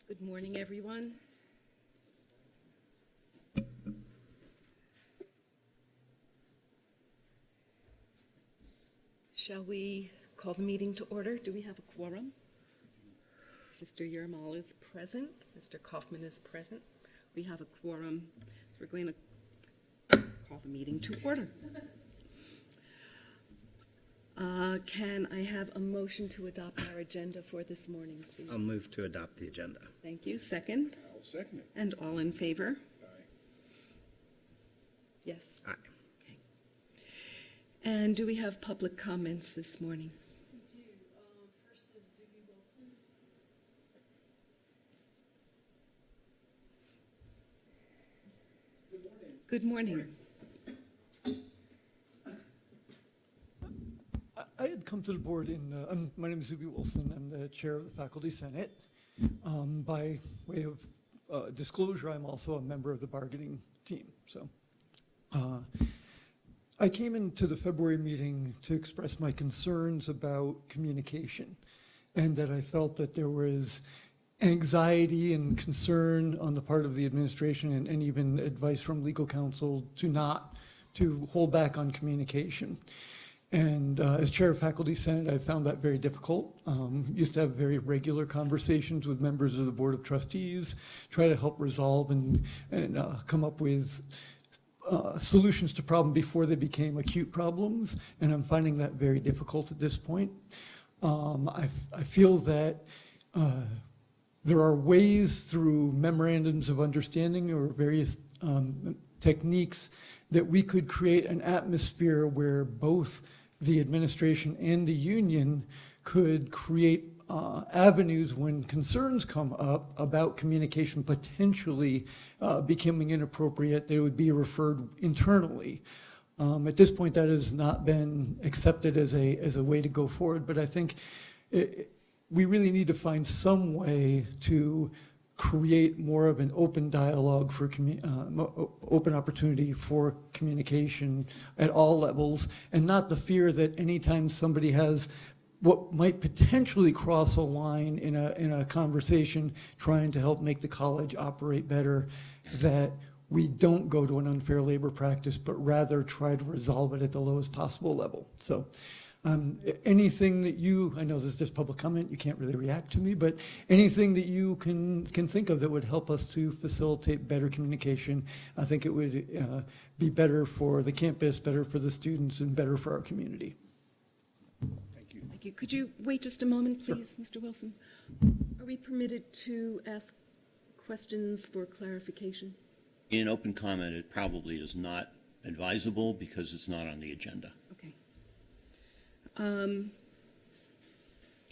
Good morning, everyone. Shall we call the meeting to order? Do we have a quorum? Mr. Yermal is present. Mr. Kaufman is present. We have a quorum, so we're going to call the meeting to order. Can I have a motion to adopt our agenda for this morning, please? I'll move to adopt the agenda. Thank you. Second? I'll second it. And all in favor? Aye. Yes. Aye. Okay. And do we have public comments this morning? We do. First is Zuby Wilson. Good morning. I had come to the board my name is Zuby Wilson. I'm the chair of the Faculty Senate. By way of disclosure, I'm also a member of the bargaining team. So I came into the February meeting to express my concerns about communication, and that I felt that there was anxiety and concern on the part of the administration and even advice from legal counsel to hold back on communication. And as chair of Faculty Senate, I found that very difficult. Used to have very regular conversations with members of the Board of Trustees, try to help resolve and come up with solutions to problems before they became acute problems. And I'm finding that very difficult at this point. I feel that there are ways through memorandums of understanding or various techniques that we could create an atmosphere where both the administration and the union could create avenues when concerns come up about communication potentially becoming inappropriate, they would be referred internally. At this point, that has not been accepted as a way to go forward, but I think we really need to find some way to create more of an open dialogue for open opportunity for communication at all levels, and not the fear that anytime somebody has what might potentially cross a line in a conversation trying to help make the college operate better, that we don't go to an unfair labor practice, but rather try to resolve it at the lowest possible level. So anything that I know this is just public comment, you can't really react to me, but anything that you can think of that would help us to facilitate better communication, I think it would be better for the campus, better for the students, and better for our community. Thank you. Thank you. Could you wait just a moment, please, Mr. Wilson? Are we permitted to ask questions for clarification? In an open comment, it probably is not advisable because it's not on the agenda. Okay.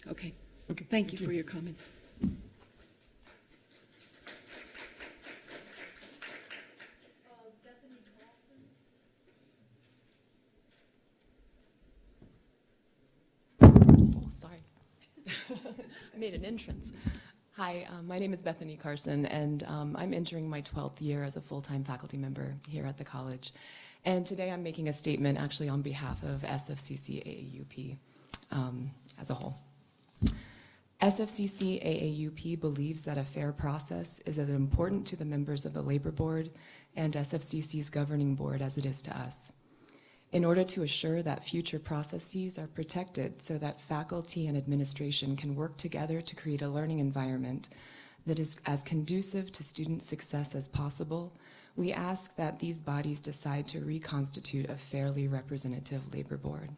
Okay. Thank you for your comments. Bethany Carlson. Oh, sorry. I made an entrance. Hi, my name is Bethany Carson, and I'm entering my 12th year as a full-time faculty member here at the college. And today I'm making a statement actually on behalf of SFCC AAUP as a whole. SFCC AAUP believes that a fair process is as important to the members of the Labor Board and SFCC's governing board as it is to us. In order to assure that future processes are protected so that faculty and administration can work together to create a learning environment that is as conducive to student success as possible, we ask that these bodies decide to reconstitute a fairly representative labor board.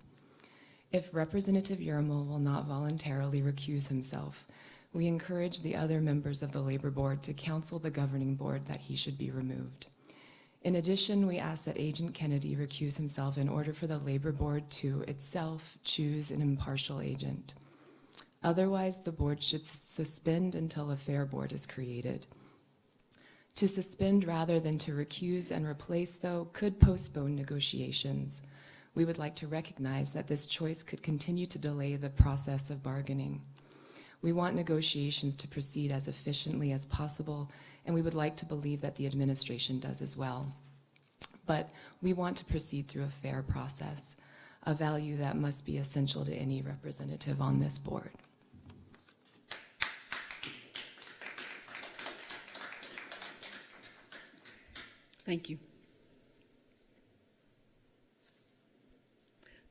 If Representative Yermal will not voluntarily recuse himself, we encourage the other members of the labor board to counsel the governing board that he should be removed. In addition, we ask that Agent Kennedy recuse himself in order for the labor board to itself choose an impartial agent. Otherwise, the board should suspend until a fair board is created. To suspend rather than to recuse and replace, though, could postpone negotiations. We would like to recognize that this choice could continue to delay the process of bargaining. We want negotiations to proceed as efficiently as possible, and we would like to believe that the administration does as well. But we want to proceed through a fair process, a value that must be essential to any representative on this board. Thank you.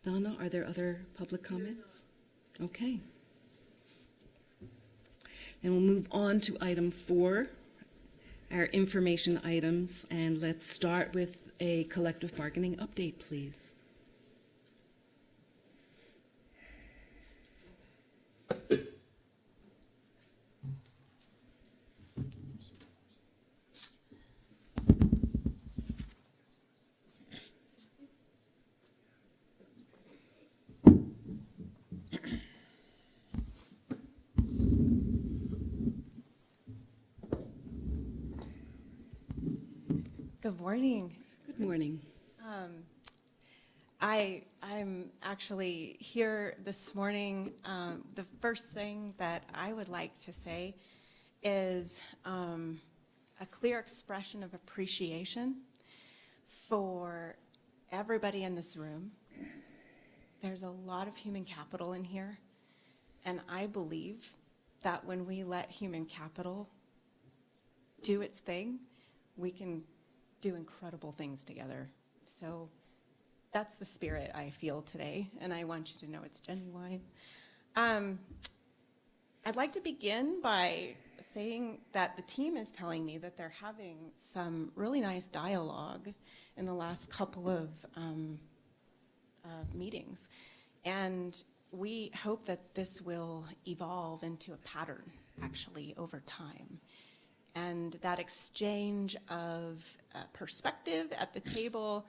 Donna, are there other public comments? Okay. Then we'll move on to item 4, our information items, and let's start with a collective bargaining update, please. Good morning. Good morning. I'm actually here this morning. The first thing that I would like to say is a clear expression of appreciation for everybody in this room. There's a lot of human capital in here, and I believe that when we let human capital do its thing, we can do incredible things together. So that's the spirit I feel today, and I want you to know it's genuine. I'd like to begin by saying that the team is telling me that they're having some really nice dialogue in the last couple of meetings. And we hope that this will evolve into a pattern, actually, over time. And that exchange of perspective at the table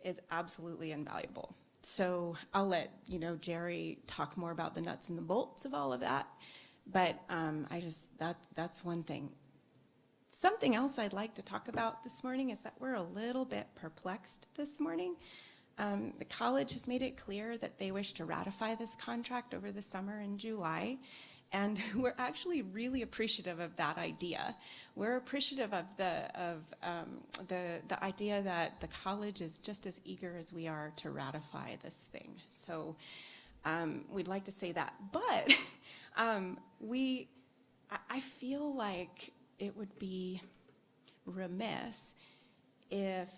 is absolutely invaluable. So I'll let Jerry talk more about the nuts and the bolts of all of that. But that's one thing. Something else I'd like to talk about this morning is that we're a little bit perplexed this morning. The college has made it clear that they wish to ratify this contract over the summer in July. And we're actually really appreciative of that idea. We're appreciative of the idea that the college is just as eager as we are to ratify this thing. So we'd like to say that. But I feel like it would be remiss if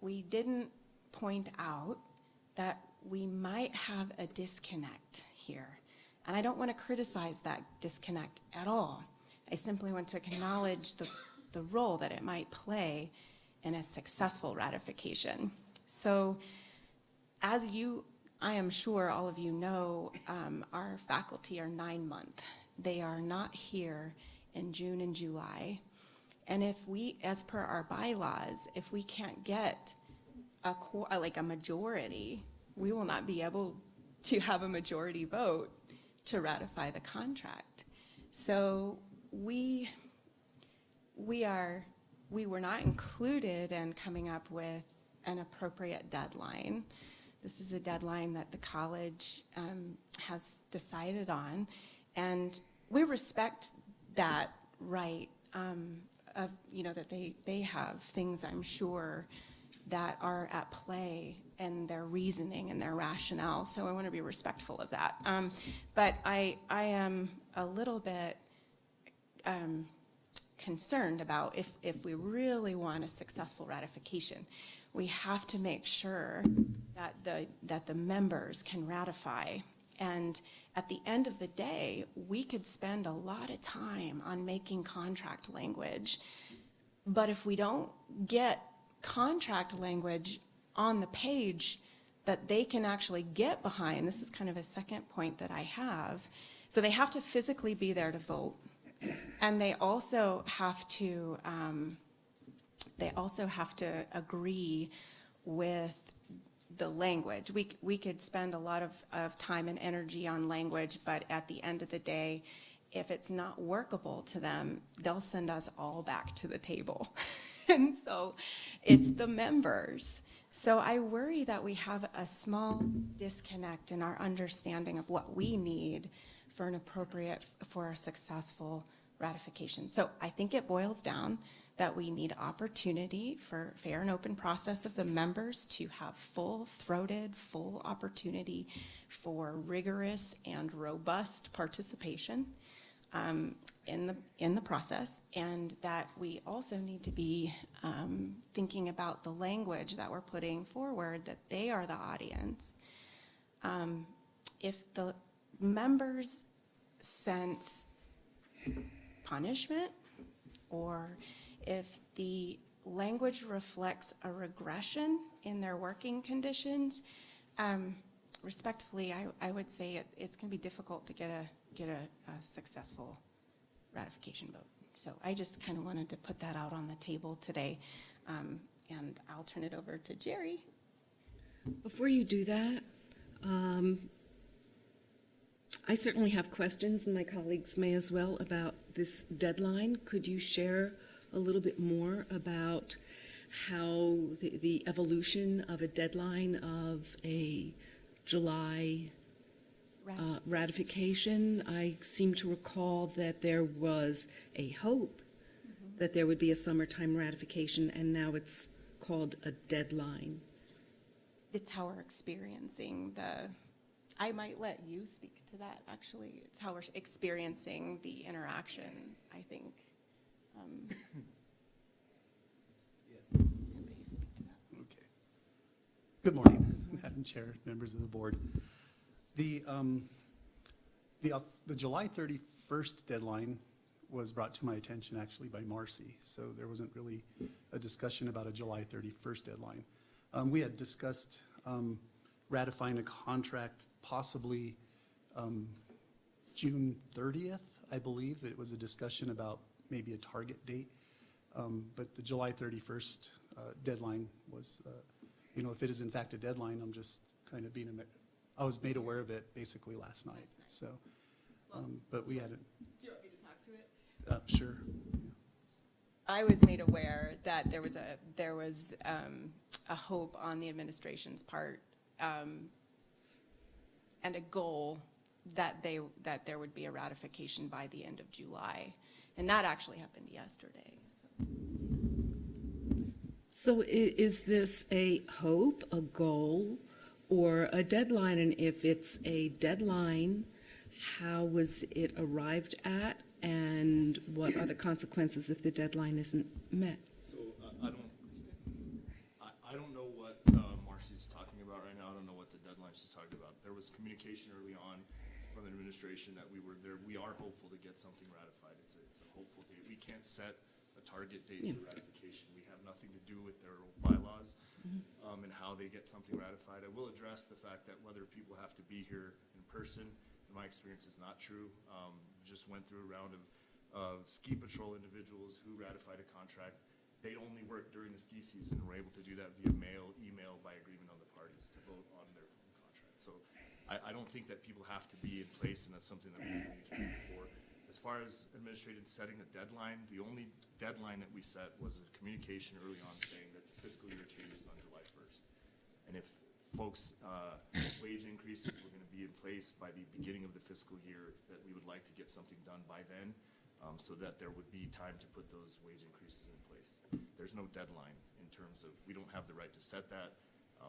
we didn't point out that we might have a disconnect here. And I don't want to criticize that disconnect at all. I simply want to acknowledge the role that it might play in a successful ratification. So as I am sure all of you know, our faculty are 9-month. They are not here in June and July. And if we, as per our bylaws, if we can't get a majority, we will not be able to have a majority vote to ratify the contract. So we were not included in coming up with an appropriate deadline. This is a deadline that the college has decided on, and we respect that right that they have things, I'm sure, that are at play in their reasoning and their rationale. So I want to be respectful of that. But I am a little bit concerned about if we really want a successful ratification, we have to make sure that the members can ratify. And at the end of the day, we could spend a lot of time on making contract language. But if we don't get contract language on the page that they can actually get behind, this is kind of a second point that I have. So they have to physically be there to vote, and they also have to agree with the language. We could spend a lot of time and energy on language, but at the end of the day, if it's not workable to them, they'll send us all back to the table. And so it's the members. So I worry that we have a small disconnect in our understanding of what we need for a successful ratification. So I think it boils down that we need opportunity for fair and open process of the members to have full-throated, full opportunity for rigorous and robust participation. in the process, and that we also need to be thinking about the language that we're putting forward, that they are the audience. If the members sense punishment, or if the language reflects a regression in their working conditions, respectfully, I would say it's going to be difficult to get a successful ratification vote. So I just kind of wanted to put that out on the table today, and I'll turn it over to Jerry. Before you do that, I certainly have questions, and my colleagues may as well, about this deadline. Could you share a little bit more about how the evolution of a deadline of a July ratification? I seem to recall that there was a hope that there would be a summertime ratification, and now it's called a deadline. It's how we're experiencing I might let you speak to that, actually. It's how we're experiencing the interaction, I think. I'll let you speak to that. Okay. Good morning, Madam Chair, members of the board. The July 31st deadline was brought to my attention actually by Marcy, so there wasn't really a discussion about a July 31st deadline. We had discussed ratifying a contract possibly June 30th, I believe. It was a discussion about maybe a target date, but the July 31st deadline was, if it is in fact a deadline, I'm just kind of I was made aware of it basically last night, so, but we hadn't. Do you want me to talk to it? Sure. I was made aware that there was a hope on the administration's part, and a goal that there would be a ratification by the end of July, and that actually happened yesterday. So is this a hope, a goal, or a deadline? And if it's a deadline, how was it arrived at, and what are the consequences if the deadline isn't met? So I don't know what Marcy's talking about right now. I don't know what the deadline she's talking about. There was communication early on from the administration that we are hopeful to get something ratified. It's a hopeful date. We can't set a target date for ratification. We have nothing to do with their bylaws and how they get something ratified. I will address the fact that whether people have to be here in person, in my experience, is not true. Just went through a round of ski patrol individuals who ratified a contract. They only work during the ski season and were able to do that via mail, email, by agreement on the parties to vote on their own contract. So I don't think that people have to be in place, and that's something that we communicated before. As far as administrative setting a deadline, the only deadline that we set was a communication early on saying that the fiscal year changes on July 1st. And if folks' wage increases were going to be in place by the beginning of the fiscal year, that we would like to get something done by then, so that there would be time to put those wage increases in place. There's no deadline in terms of, we don't have the right to set that,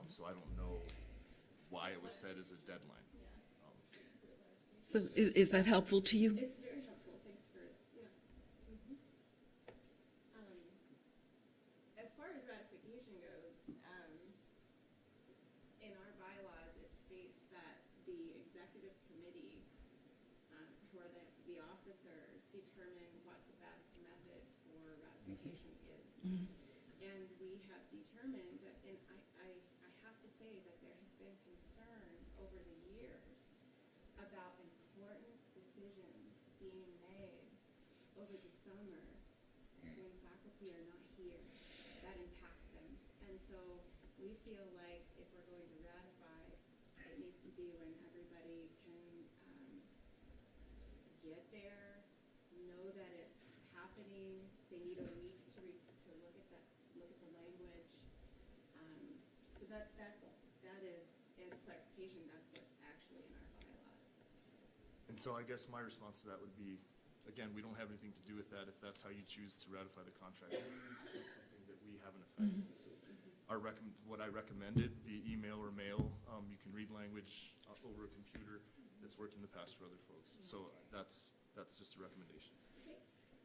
so I don't know why it was set as a deadline. So is that helpful to you? It's very helpful, thanks for, yeah. As far as ratification goes, in our bylaws, it states that the executive committee, who are the officers, determine what the best method for ratification is. And we have determined that, and I have to say that there has been concern over the years about important decisions being made over the summer when faculty are not here that impact them. And so we feel like if we're going to ratify, it needs to be when everybody can get there, know that it's happening. They need a week to look at the language. So that is, as clarification, that's what's actually in our bylaws. And so I guess my response to that would be, again, we don't have anything to do with that. If that's how you choose to ratify the contract, it's not something that we have an effect on. So what I recommended via email or mail, you can read language over a computer. That's worked in the past for other folks. So that's that's just a recommendation. Okay.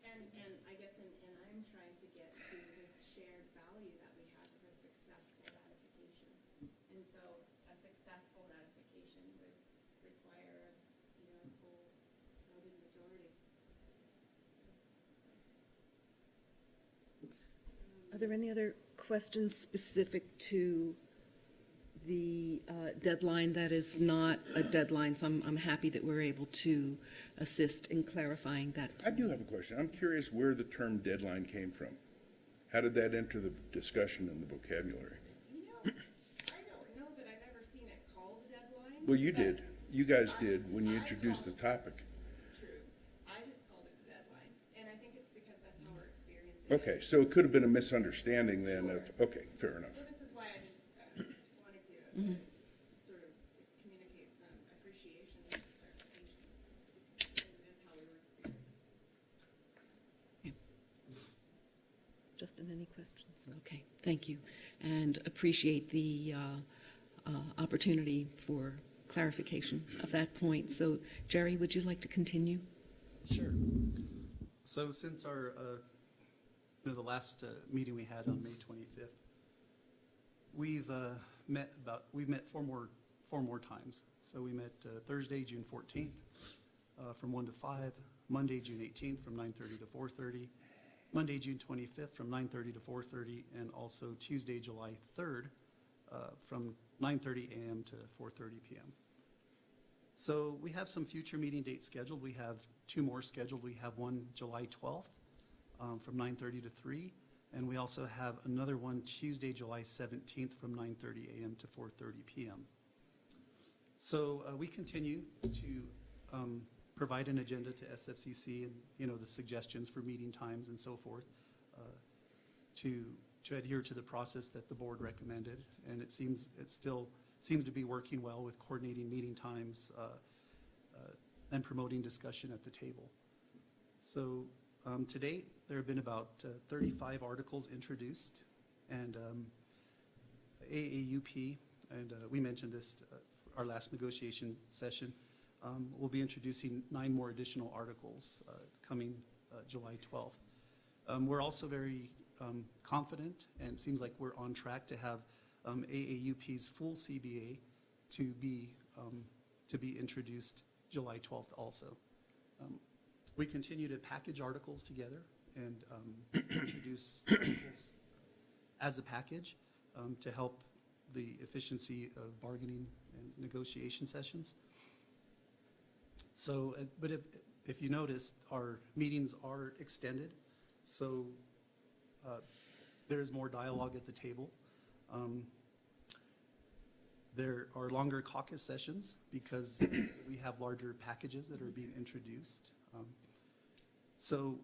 And I guess, and I'm trying to get to this shared value that we have of a successful ratification. And so a successful ratification would require, a full voting majority. Are there any other questions specific to the deadline that is not a deadline? So I'm happy that we're able to assist in clarifying that. I do have a question. I'm curious where the term deadline came from. How did that enter the discussion and the vocabulary? I don't know that I've ever seen it called a deadline. Well, you but did. You guys did when you introduced the topic. True. I just called it a deadline. And I think it's because that's how we're experiencing it. Okay, so it could have been a misunderstanding then of, okay, fair enough. Well, this is why I just wanted to sort of communicate some appreciation and clarification. Because it is how we were experiencing. Justin, any questions? Okay, thank you. And appreciate the opportunity for clarification of that point. So Jerry, would you like to continue? Sure. So since our, the last meeting we had on May 25th, we've met four more times. So we met Thursday, June 14th, from 1 to 5, Monday, June 18th, from 9:30 to 4:30, Monday, June 25th, from 9:30 to 4:30, and also Tuesday, July 3rd, from 9:30 a.m. to 4:30 p.m. So we have some future meeting dates scheduled. We have two more scheduled. We have one July 12th from 9:30 to 3, and we also have another one Tuesday, July 17th from 9:30 a.m. to 4:30 p.m. So we continue to provide an agenda to SFCC and, the suggestions for meeting times and so forth to adhere to the process that the board recommended. And it still seems to be working well with coordinating meeting times and promoting discussion at the table. So to date, there have been about 35 articles introduced, and AAUP, and we mentioned this our last negotiation session, we'll be introducing 9 more additional articles coming July 12th. We're also very confident, and it seems like we're on track to have AAUP's full CBA to be introduced July 12th also. We continue to package articles together and introduce articles as a package to help the efficiency of bargaining and negotiation sessions. So, but if you notice, our meetings are extended, so there is more dialogue at the table. There are longer caucus sessions because we have larger packages that are being introduced. So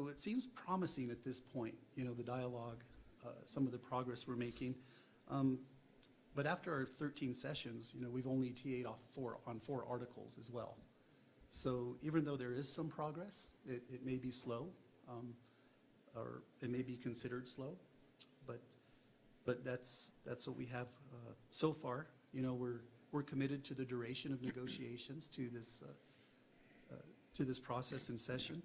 it seems promising at this point, the dialogue, some of the progress we're making. But after our 13 sessions, we've only TA'd on 4 articles as well. So even though there is some progress, it may be slow, or it may be considered slow, but that's what we have so far. We're committed to the duration of negotiations to this process in session.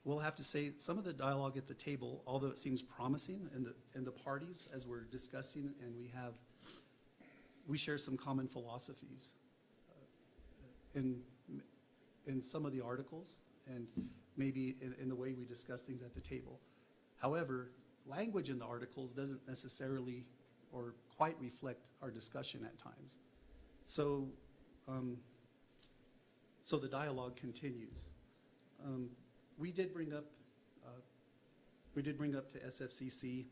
We'll have to say some of the dialogue at the table, although it seems promising, and the parties as we're discussing, and we share some common philosophies in some of the articles, and maybe in the way we discuss things at the table. However, language in the articles doesn't necessarily or quite reflect our discussion at times. So the dialogue continues. We did bring up to SFCC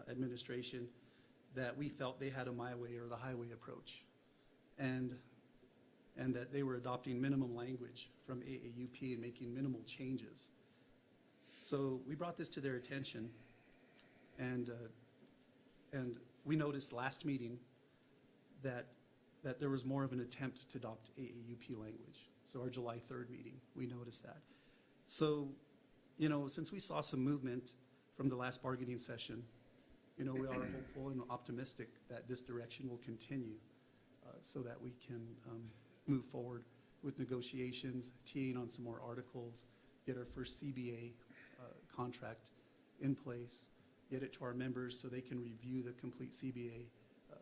administration that we felt they had a my way or the highway approach, and that they were adopting minimum language from AAUP and making minimal changes. So we brought this to their attention, and we noticed last meeting that there was more of an attempt to adopt AAUP language. So our July 3rd meeting, we noticed that. So, since we saw some movement from the last bargaining session, we are hopeful and optimistic that this direction will continue so that we can move forward with negotiations, TAing on some more articles, get our first CBA contract in place, get it to our members so they can review the complete CBA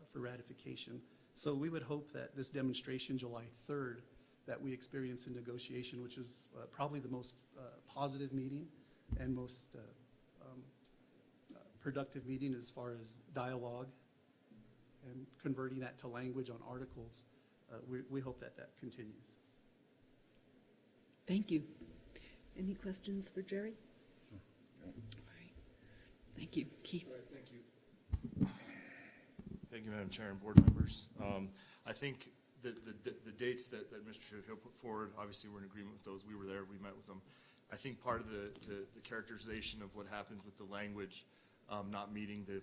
for ratification. So we would hope that this demonstration, July 3rd, that we experience in negotiation, which is probably the most positive meeting and most productive meeting as far as dialogue and converting that to language on articles. We hope that that continues. Thank you. Any questions for Jerry? All right. Thank you. Keith? All right, thank you. Thank you, Madam Chair and board members. I think the dates that Mr. Trujillo put forward, obviously we're in agreement with those. We were there, we met with them. I think part of the characterization of what happens with the language not meeting the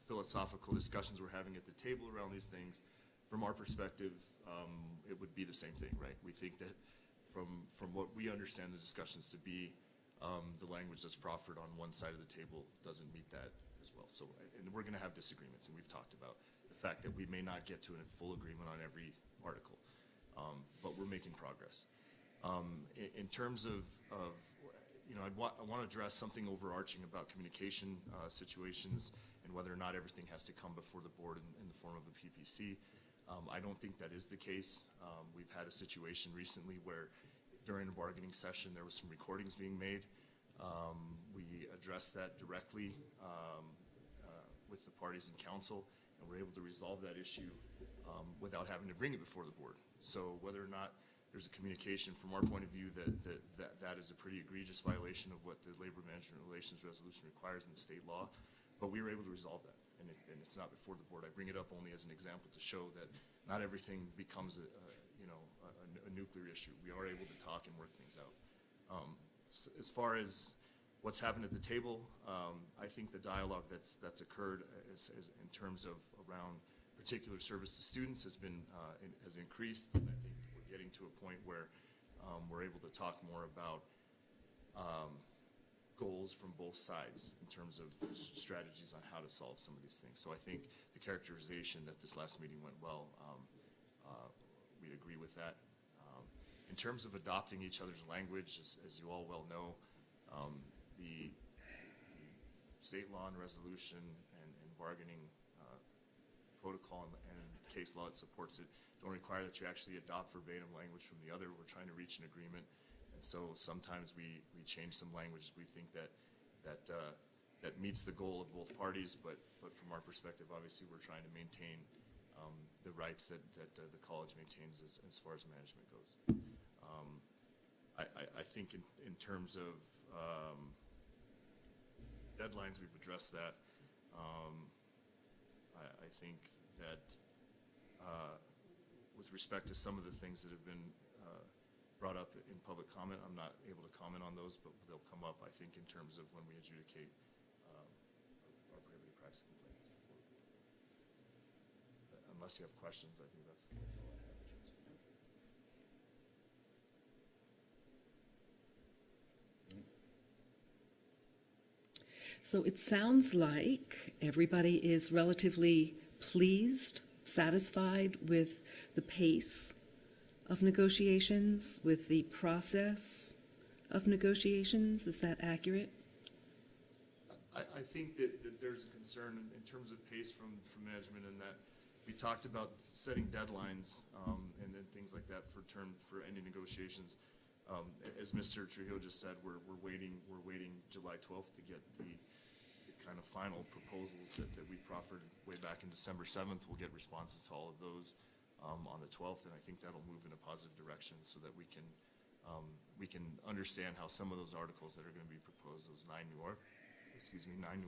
philosophical discussions we're having at the table around these things, from our perspective, it would be the same thing, right? We think that from what we understand the discussions to be, the language that's proffered on one side of the table doesn't meet that as well. So, and we're going to have disagreements, and we've talked about the fact that we may not get to a full agreement on every article, but we're making progress. In terms of you know, I want to address something overarching about communication situations and whether or not everything has to come before the board in the form of a PPC. I don't think that is the case. We've had a situation recently where during a bargaining session there was some recordings being made. We addressed that directly with the parties in council, and we're able to resolve that issue without having to bring it before the board. So whether or not there's a communication from our point of view that is a pretty egregious violation of what the Labor Management Relations Resolution requires in the state law, but we were able to resolve that, and it's not before the board. I bring it up only as an example to show that not everything becomes a nuclear issue. We are able to talk and work things out. As far as what's happened at the table, I think the dialogue that's occurred in terms of around particular service to students has increased, and I think we're getting to a point where we're able to talk more about goals from both sides in terms of strategies on how to solve some of these things. So I think the characterization that this last meeting went well, we agree with that. In terms of adopting each other's language, as you all well know, the state law and resolution and bargaining protocol and case law that supports it don't require that you actually adopt verbatim language from the other. We're trying to reach an agreement, and so sometimes we change some language we think that meets the goal of both parties, but from our perspective, obviously, we're trying to maintain the rights that the college maintains as far as management goes. I think in terms of deadlines, we've addressed that. I think that with respect to some of the things that have been brought up in public comment, I'm not able to comment on those, but they'll come up, I think, in terms of when we adjudicate our prohibited practice complaints. Unless you have questions, I think that's all I have in terms of So it sounds like everybody is relatively pleased, satisfied with the pace of negotiations, with the process of negotiations. Is that accurate? I think that there's a concern in terms of pace from management, and that we talked about setting deadlines and then things like that for ending negotiations. As Mr. Trujillo just said, we're waiting July 12th to get the kind of final proposals that we proffered way back in December 7th. We'll get responses to all of those on the 12th, and I think that'll move in a positive direction so that we can understand how some of those articles that are going to be proposed, those 9 new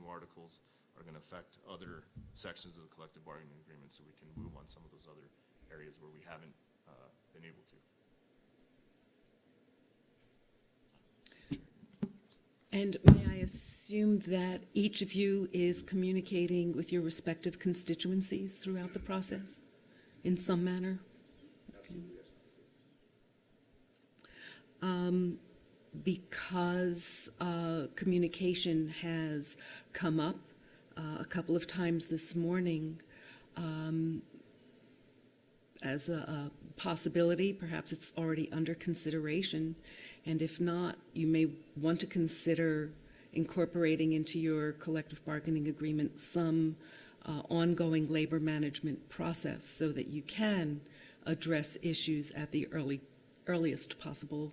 articles, are going to affect other sections of the collective bargaining agreement, so we can move on some of those other areas where we haven't been able to. And may I assume that each of you is communicating with your respective constituencies throughout the process in some manner? Absolutely, yes. Because communication has come up a couple of times this morning, as a possibility. Perhaps it's already under consideration. And if not, you may want to consider incorporating into your collective bargaining agreement some ongoing labor management process so that you can address issues at the earliest possible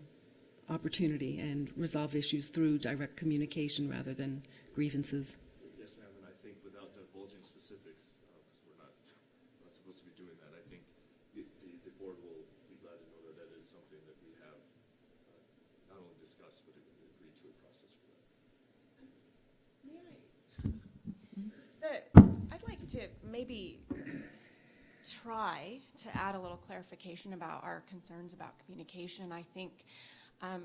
opportunity and resolve issues through direct communication rather than grievances. Yes, ma'am, and I think without divulging specifics, because we're not supposed to be doing that, I think the board will be glad to know that that is something that we have not only discussed, but agreed to a process for that. I'd like to maybe try to add a little clarification about our concerns about communication. I think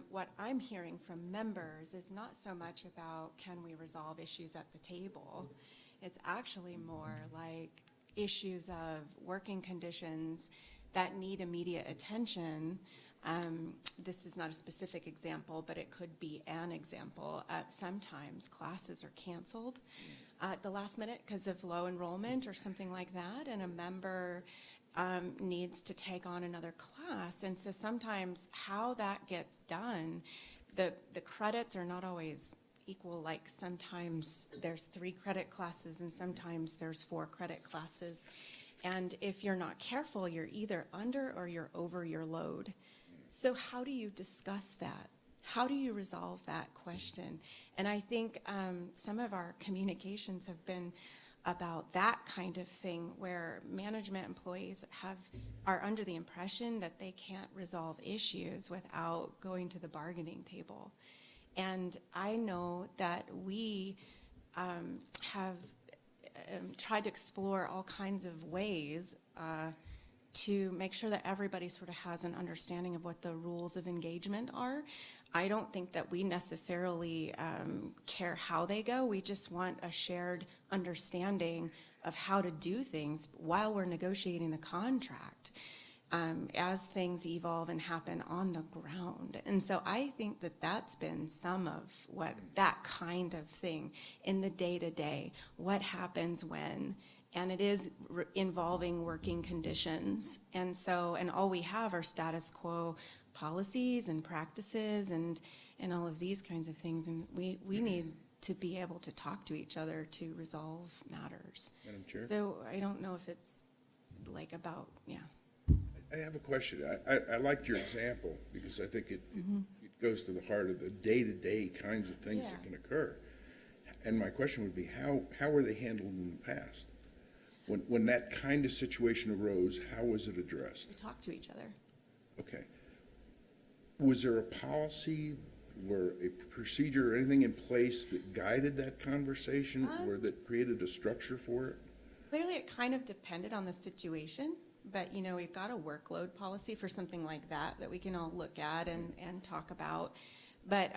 what I'm hearing from members is not so much about can we resolve issues at the table. It's actually more like issues of working conditions that need immediate attention. This is not a specific example, but it could be an example. Sometimes classes are canceled at the last minute because of low enrollment or something like that, and a member needs to take on another class. And so sometimes how that gets done, the credits are not always equal. Like sometimes there's 3 credit classes and sometimes there's 4 credit classes. And if you're not careful, you're either under or you're over your load. So how do you discuss that? How do you resolve that question? And I think some of our communications have been about that kind of thing where management employees are under the impression that they can't resolve issues without going to the bargaining table. And I know that we have tried to explore all kinds of ways to make sure that everybody sort of has an understanding of what the rules of engagement are. I don't think that we necessarily care how they go. We just want a shared understanding of how to do things while we're negotiating the contract as things evolve and happen on the ground. And so I think that that's been some of what that kind of thing in the day-to-day, what happens when, and it is involving working conditions. And so, and all we have are status quo policies and practices and all of these kinds of things. And we need to be able to talk to each other to resolve matters. Madam Chair? So I don't know if it's like about, yeah. I have a question. I liked your example because I think it goes to the heart of the day-to-day kinds of things that can occur. And my question would be, how were they handled in the past? When that kind of situation arose, how was it addressed? We talk to each other. Okay. Was there a policy or a procedure or anything in place that guided that conversation or that created a structure for it? Clearly, it kind of depended on the situation, but you know, we've got a workload policy for something like that we can all look at and talk about. But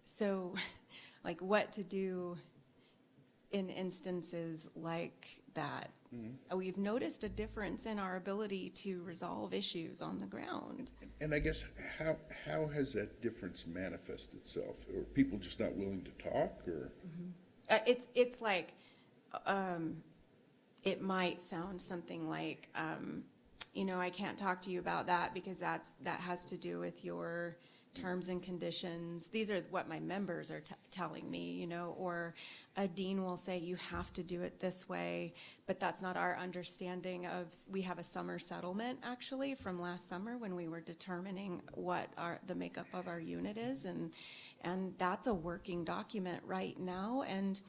so, like, what to do in instances like that? We've noticed a difference in our ability to resolve issues on the ground. And I guess how has that difference manifested itself? Or people just not willing to talk, or? It's like, it might sound something like, you know, I can't talk to you about that because that has to do with your terms and conditions. These are what my members are telling me, you know, or a dean will say you have to do it this way, but that's not our understanding of, we have a summer settlement actually from last summer when we were determining what the makeup of our unit is, and that's a working document right now, and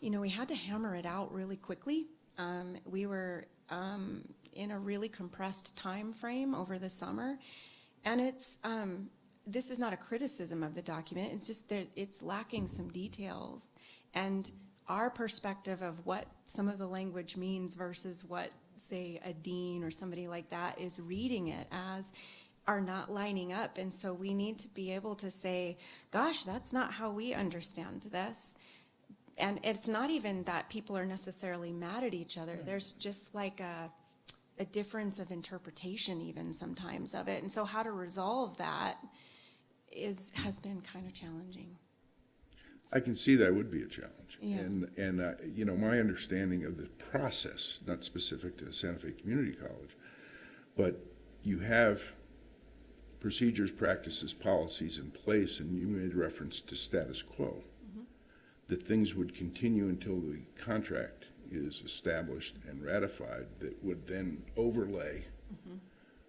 you know, we had to hammer it out really quickly. We were in a really compressed time frame over the summer, and it's this is not a criticism of the document, it's just that it's lacking some details, and our perspective of what some of the language means versus what, say, a dean or somebody like that is reading it as are not lining up. And so we need to be able to say, gosh, that's not how we understand this. And it's not even that people are necessarily mad at each other. There's just like a difference of interpretation even sometimes of it. And so how to resolve that has been kind of challenging. I can see that would be a challenge. Yeah. And you know, my understanding of the process, not specific to Santa Fe Community College, but you have procedures, practices, policies in place, and you made reference to status quo, that things would continue until the contract is established and ratified, that would then overlay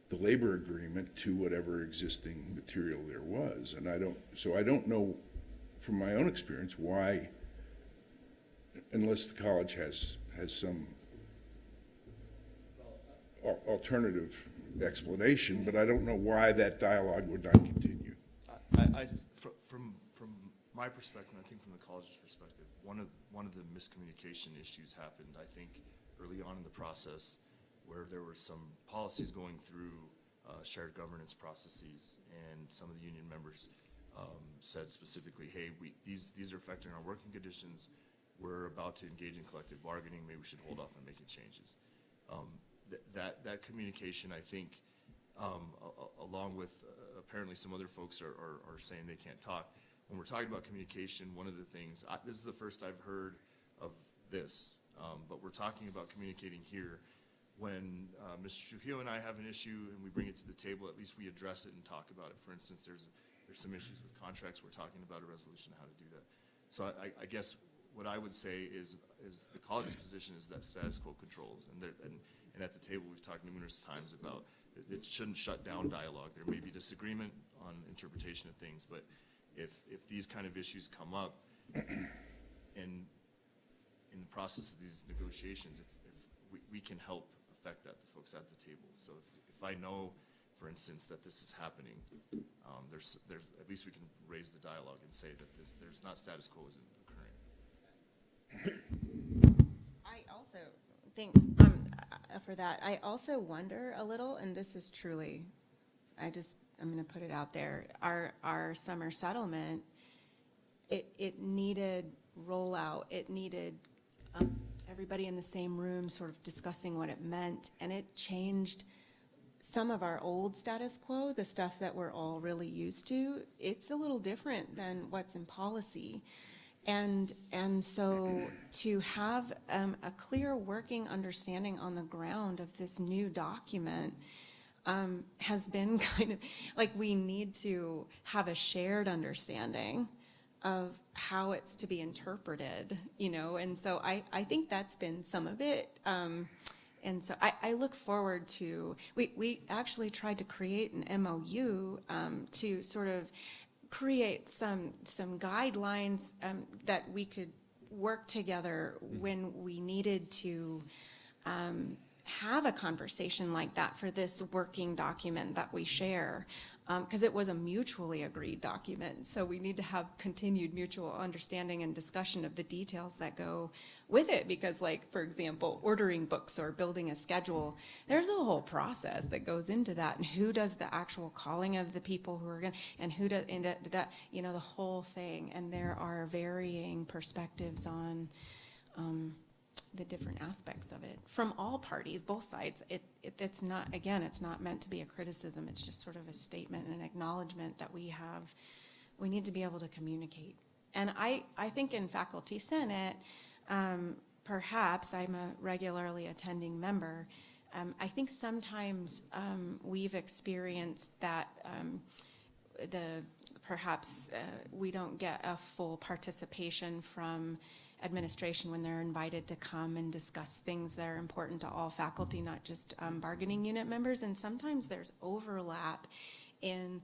the labor agreement to whatever existing material there was. And I don't know from my own experience why, unless the college has some alternative explanation, but I don't know why that dialogue would not continue. From my perspective, I think from the college's perspective, one of the miscommunication issues happened, I think, early on in the process, where there were some policies going through shared governance processes, and some of the union members said specifically, hey, these are affecting our working conditions, we're about to engage in collective bargaining, maybe we should hold off on making changes. That communication, I think, along with apparently some other folks are saying they can't talk. When we're talking about communication, one of the things, this is the first I've heard of this, but we're talking about communicating here. When Mr. Trujillo and I have an issue and we bring it to the table, at least we address it and talk about it. For instance, there's some issues with contracts, we're talking about a resolution, how to do that. So I guess what I would say is the college's position is that status quo controls, and at the table we've talked numerous times about it shouldn't shut down dialogue. There may be disagreement on interpretation of things, but if these kind of issues come up in the process of these negotiations, if we can help affect that, the folks at the table. So if I know, for instance, that this is happening, there's at least we can raise the dialogue and say that there's not status quo isn't occurring. I also, thanks for that. I also wonder a little, and this is truly, I'm going to put it out there, our summer settlement, it needed rollout, it needed everybody in the same room sort of discussing what it meant, and it changed some of our old status quo, the stuff that we're all really used to. It's a little different than what's in policy. And so to have a clear working understanding on the ground of this new document has been kind of like, we need to have a shared understanding of how it's to be interpreted, you know, and so I think that's been some of it. And so I look forward to, we actually tried to create an MOU to sort of create some guidelines that we could work together when we needed to have a conversation like that for this working document that we share, because it was a mutually agreed document. So we need to have continued mutual understanding and discussion of the details that go with it, because, like, for example, ordering books or building a schedule, there's a whole process that goes into that, and who does the actual calling of the people who are going to, and who does, you know, the whole thing. And there are varying perspectives on the different aspects of it from all parties, both sides. It's not, again, it's not meant to be a criticism. It's just sort of a statement and an acknowledgement that we need to be able to communicate. And I think in Faculty Senate, perhaps I'm a regularly attending member. I think sometimes we've experienced that perhaps we don't get a full participation from administration when they're invited to come and discuss things that are important to all faculty, not just bargaining unit members. And sometimes there's overlap in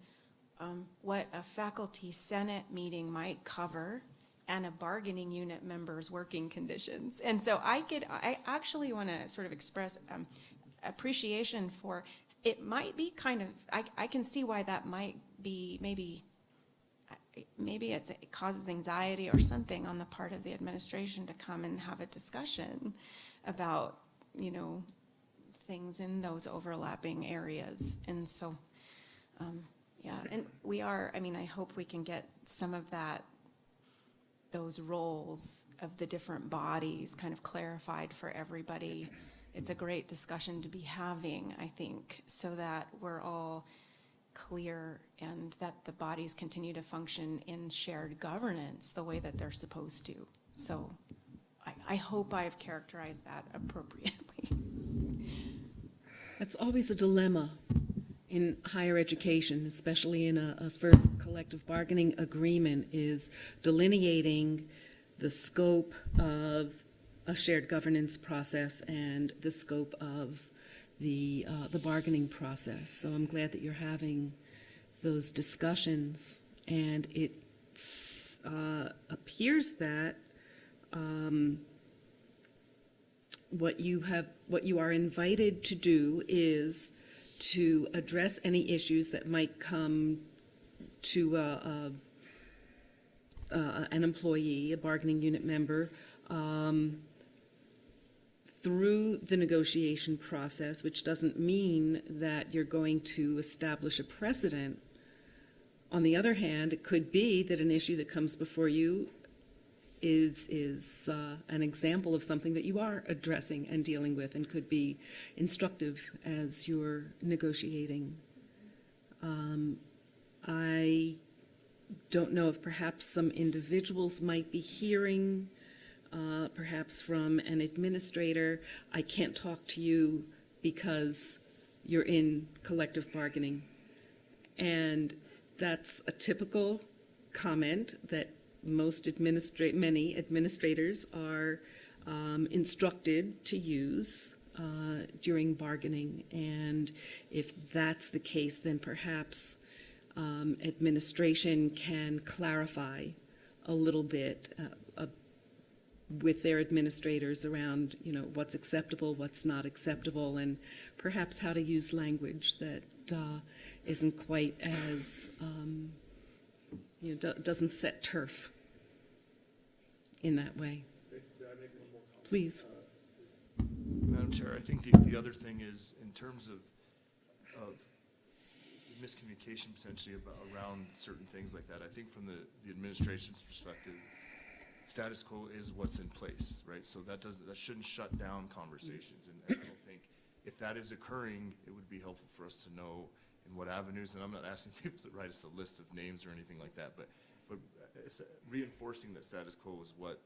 what a Faculty Senate meeting might cover and a bargaining unit member's working conditions. And so I actually want to sort of express appreciation for, it might be kind of, I can see why that might be, maybe it causes anxiety or something on the part of the administration to come and have a discussion about, you know, things in those overlapping areas. And so, yeah, and we are, I mean, I hope we can get some of that, those roles of the different bodies kind of clarified for everybody. It's a great discussion to be having, I think, so that we're all clear and that the bodies continue to function in shared governance the way that they're supposed to. So I hope I've characterized that appropriately. That's always a dilemma in higher education, especially in a first collective bargaining agreement, is delineating the scope of a shared governance process and the scope of the bargaining process. So I'm glad that you're having those discussions, and it appears that what you are invited to do is to address any issues that might come to an employee, a bargaining unit member, through the negotiation process, which doesn't mean that you're going to establish a precedent. On the other hand, it could be that an issue that comes before you is an example of something that you are addressing and dealing with and could be instructive as you're negotiating. I don't know if perhaps some individuals might be hearing, perhaps from an administrator, I can't talk to you because you're in collective bargaining. And that's a typical comment that many administrators are instructed to use during bargaining. And if that's the case, then perhaps administration can clarify a little bit with their administrators around, what's acceptable, what's not acceptable, and perhaps how to use language that isn't quite as, doesn't set turf in that way. Please. Madam Chair, I think the other thing is, in terms of miscommunication potentially around certain things like that, I think from the administration's perspective, status quo is what's in place, right? So that shouldn't shut down conversations. And I don't think if that is occurring, it would be helpful for us to know in what avenues. And I'm not asking people to write us a list of names or anything like that, but reinforcing that status quo is what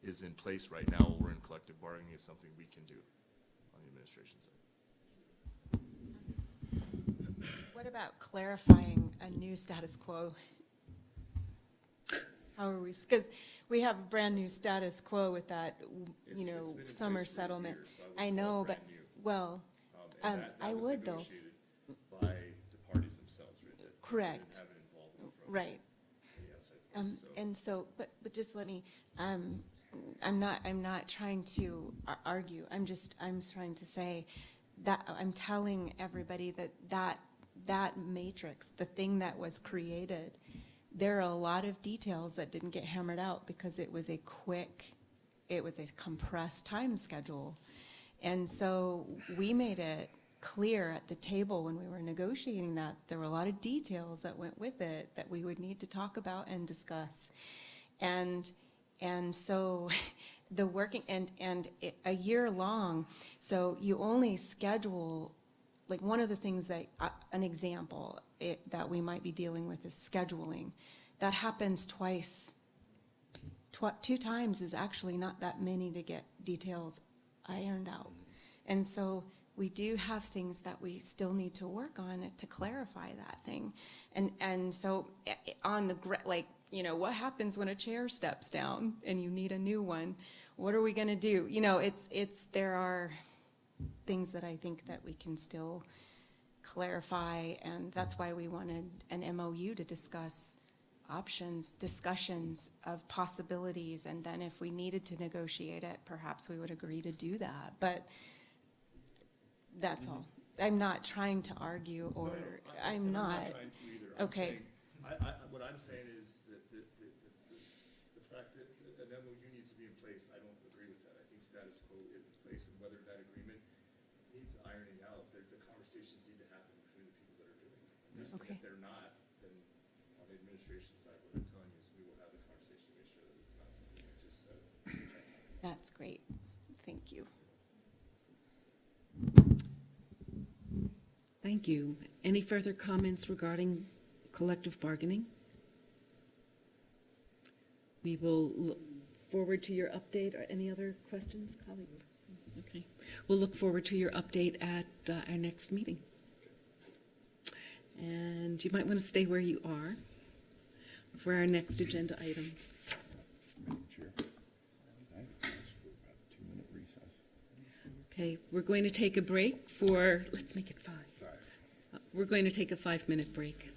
is in place right now. We're in collective bargaining is something we can do on the administration side. What about clarifying a new status quo? How are we, because we have a brand new status quo with that, It's been in place summer for settlement. years, so I I wouldn't know, call it but, brand new. well, And that I was would though. negotiated by the parties themselves, right? That Correct. didn't have an involvement from Right. the outside parties, so. And so, but just let me, I'm not trying to argue. I'm trying to say that I'm telling everybody that matrix, the thing that was created, there are a lot of details that didn't get hammered out because it was a compressed time schedule. And so we made it clear at the table when we were negotiating that there were a lot of details that went with it that we would need to talk about and discuss. And so the working, a year long, so you only schedule, like one of the things that, an example that we might be dealing with is scheduling. That happens twice. Two times is actually not that many to get details ironed out. And so we do have things that we still need to work on to clarify that thing. And so on the, what happens when a chair steps down and you need a new one? What are we gonna do? There are things that I think that we can still clarify, and that's why we wanted an MOU to discuss discussions of possibilities, and then if we needed to negotiate it, perhaps we would agree to do that. But that's all. I'm not trying to argue, or I'm not. trying to either. I'm Okay. saying- what I'm saying is that the fact that an MOU needs to be in place, I don't agree with that. I think status quo is in place, and whether that agreement needs ironing out, the conversations need to happen between the people that are doing it. Okay. If they're not, then on the administration side, what I'm telling you is we will have the conversation to make sure that it's not something that just says. That's great. Thank you. Thank you. Any further comments regarding collective bargaining? We will look forward to your update. Or any other questions, colleagues? Okay. We'll look forward to your update at our next meeting. And you might want to stay where you are for our next agenda item. Chair, I asked for about a 2-minute recess. Okay, we're going to take a break for, let's make it 5. 5. We're going to take a 5-minute break.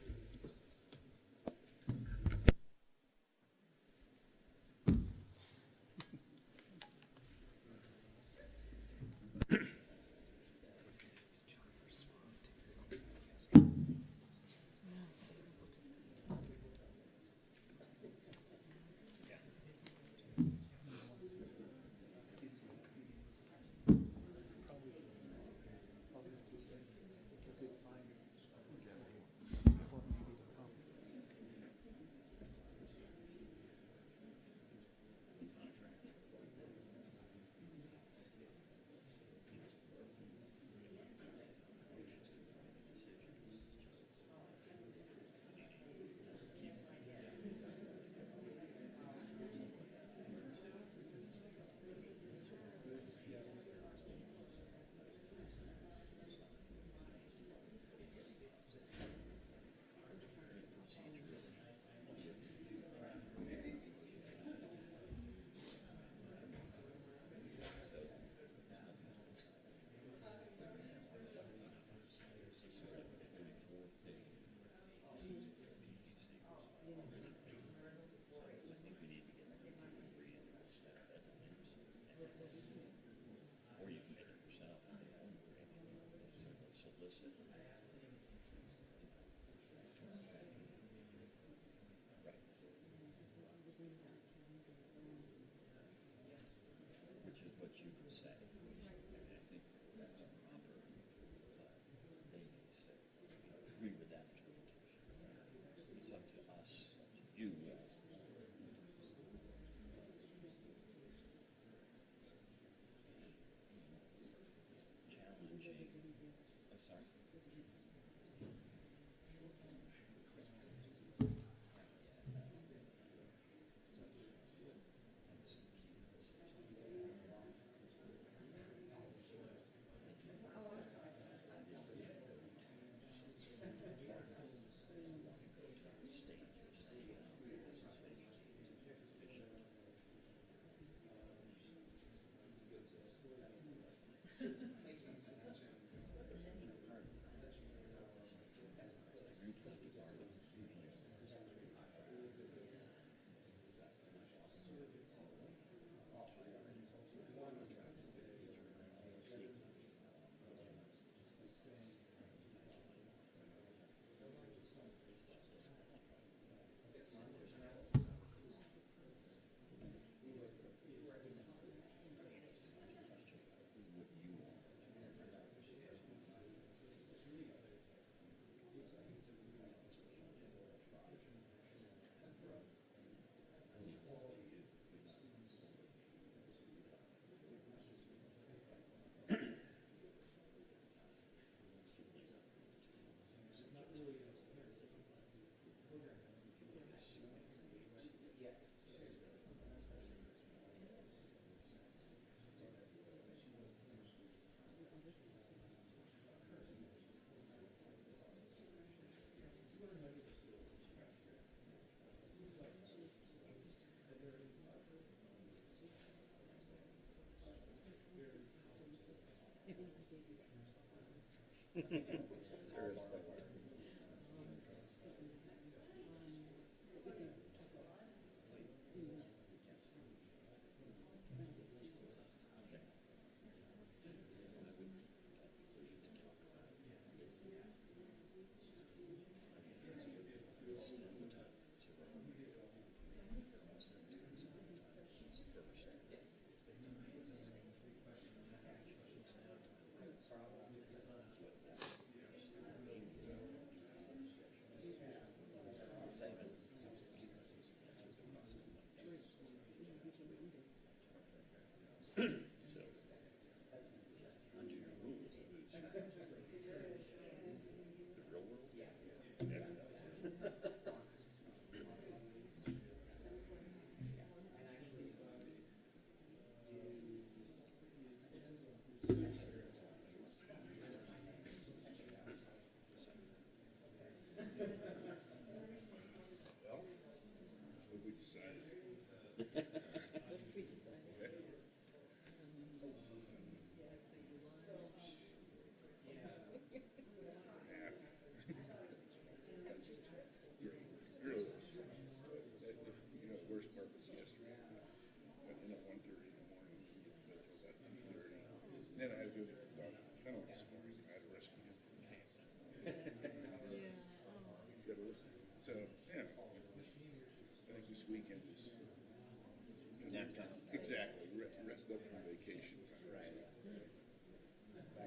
still from vacation.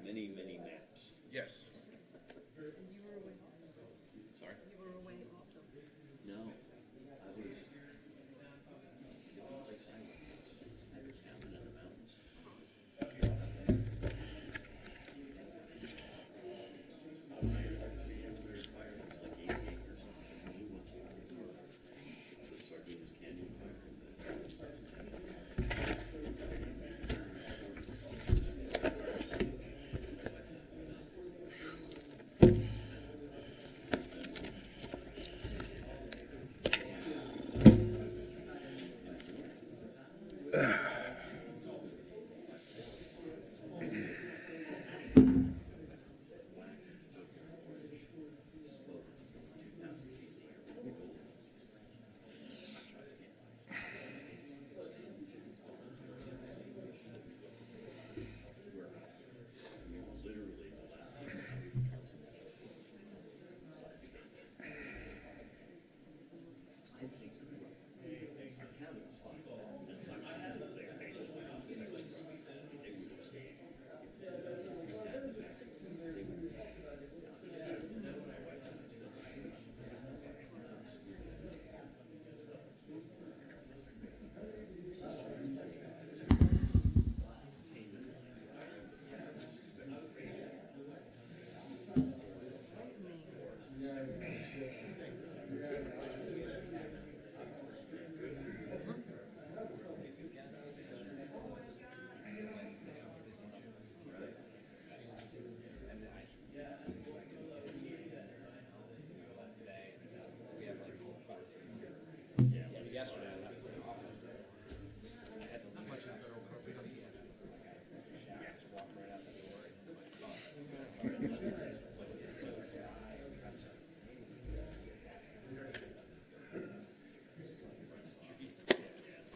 Many, many maps. Yes. You were away also. Sorry? You were away also. No, I was, the only place I went was at a cabin in the mountains. The Sardines Canyon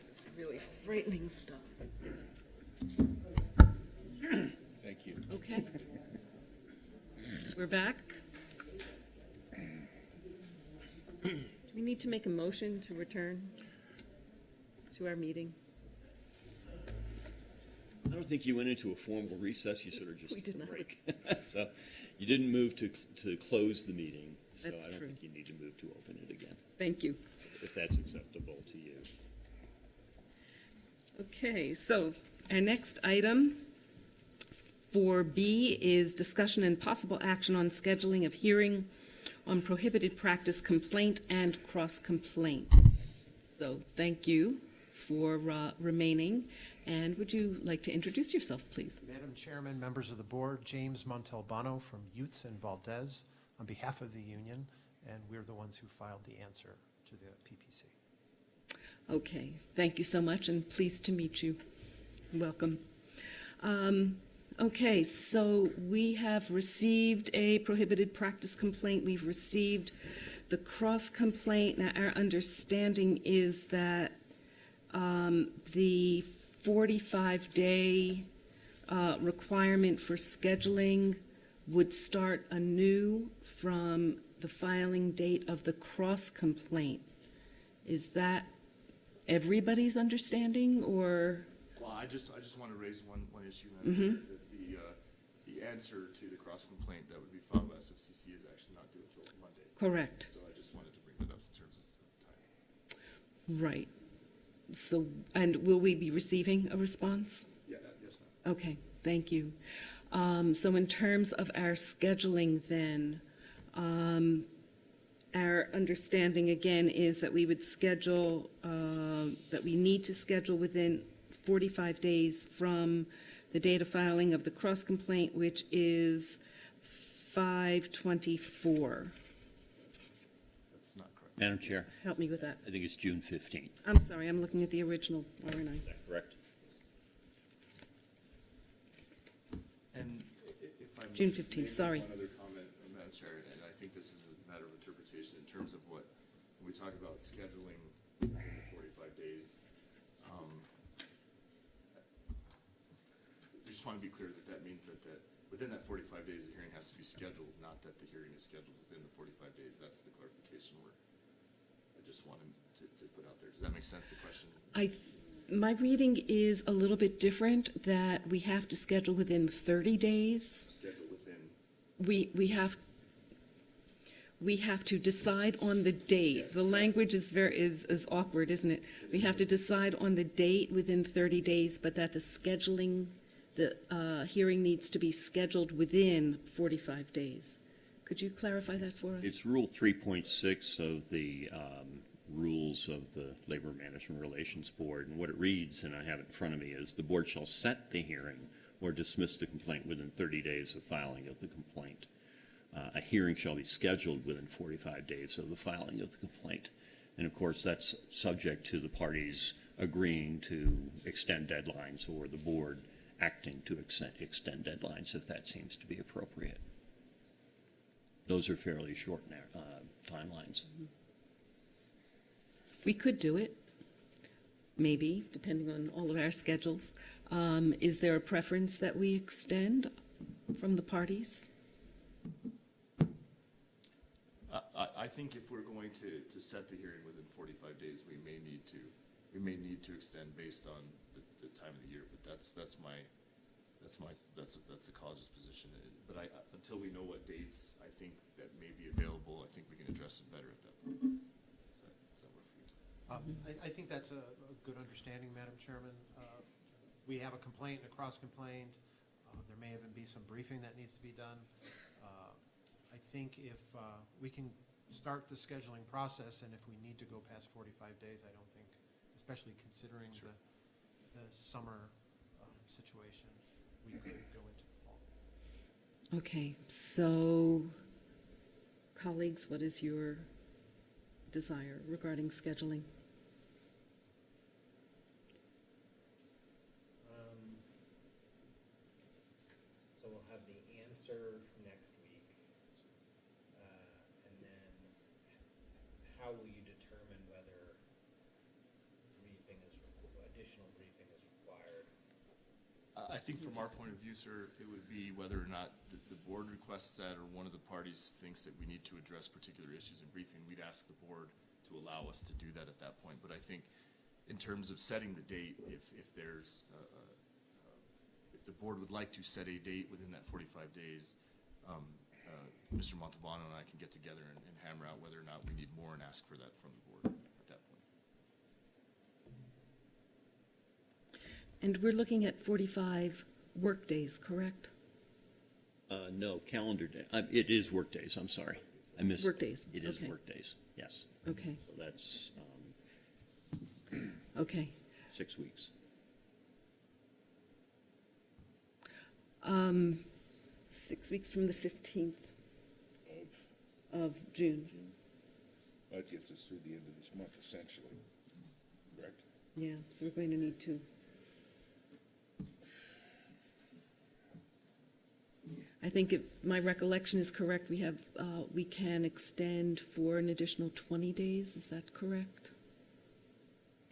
It's really frightening stuff. Thank you. Okay. We're back. Do we need to make a motion to return to our meeting? I don't think you went into a formal recess, you sort of just We did took a not. break. So you didn't move to close the meeting, so That's I don't true. think you need to move to open it again, Thank you. if that's acceptable to you. Okay, so our next item, 4B, is discussion and possible action on scheduling of hearing on prohibited practice complaint and cross-complaint. So thank you for remaining, and would you like to introduce yourself, please? Madam Chairman, members of the board, James Montalbano from Utes in Valdez on behalf of the union, and we're the ones who filed the answer to the PPC. Okay, thank you so much, and pleased to meet you. Welcome. Okay, so we have received a prohibited practice complaint. We've received the cross complaint. Now, our understanding is that the 45-day requirement for scheduling would start anew from the filing date of the cross complaint. Is that everybody's understanding, or? Well, I just want to raise one issue, Madam Chair, that the answer to the cross complaint that would be filed by SFCC is actually not due until Monday. Correct. So I just wanted to bring that up in terms of time. Right. So, and will we be receiving a response? Yeah, yes, ma'am. Okay, thank you. So in terms of our scheduling then, our understanding again is that we would schedule, that we need to schedule within 45 days from the date of filing of the cross complaint, which is 5/24. That's not correct. Madam Chair, Help me with that. I think it's June 15th. I'm sorry, I'm looking at the original, aren't I? Is that correct? And if I may. June 15th, sorry. One other comment, Madam Chair, and I think this is a matter of interpretation in terms of when we talk about scheduling in the 45 days. I just want to be clear that that means that within that 45 days, the hearing has to be scheduled, not that the hearing is scheduled within the 45 days. That's the clarification I just wanted to put out there. Does that make sense, the question? My reading is a little bit different, that we have to schedule within 30 days. Schedule within, We have to decide on the date. Yes, The that's- language is awkward, isn't it? We have to decide on the date within 30 days, but that the scheduling, the hearing needs to be scheduled within 45 days. Could you clarify that for us? It's Rule 3.6 of the rules of the Labor Management Relations Board, and what it reads, and I have it in front of me, is the board shall set the hearing or dismiss the complaint within 30 days of filing of the complaint. A hearing shall be scheduled within 45 days of the filing of the complaint. And of course, that's subject to the parties agreeing to extend deadlines or the board acting to extend deadlines if that seems to be appropriate. Those are fairly short timelines. We could do it, maybe, depending on all of our schedules. Is there a preference that we extend from the parties? I think if we're going to set the hearing within 45 days, we may need to extend based on the time of the year, but that's the college's position. But until we know what dates I think that may be available, I think we can address it better at that point. Does that work for you? I think that's a good understanding, Madam Chairman. We have a complaint and a cross-complaint. There may even be some briefing that needs to be done. I think if we can start the scheduling process, and if we need to go past 45 days, I don't think, especially considering the summer situation, we could go into the fall. Okay, so colleagues, what is your desire regarding scheduling? So we'll have the answer next week. And then how will you determine whether additional briefing is required? I think from our point of view, sir, it would be whether or not the board requests that or one of the parties thinks that we need to address particular issues in briefing. We'd ask the board to allow us to do that at that point. But I think in terms of setting the date, if the board would like to set a date within that 45 days, Mr. Montalbano and I can get together and hammer out whether or not we need more and ask for that from the board at that point. And we're looking at 45 workdays, correct? No, calendar day. It is work days, I'm sorry. I missed. Workdays, It is okay. work days, yes. Okay, So that's okay. 6 weeks. 6 weeks from the 15th of June. That gets us through the end of this month, essentially, correct? Yeah, so we're going to need to. I think if my recollection is correct, we can extend for an additional 20 days, is that correct?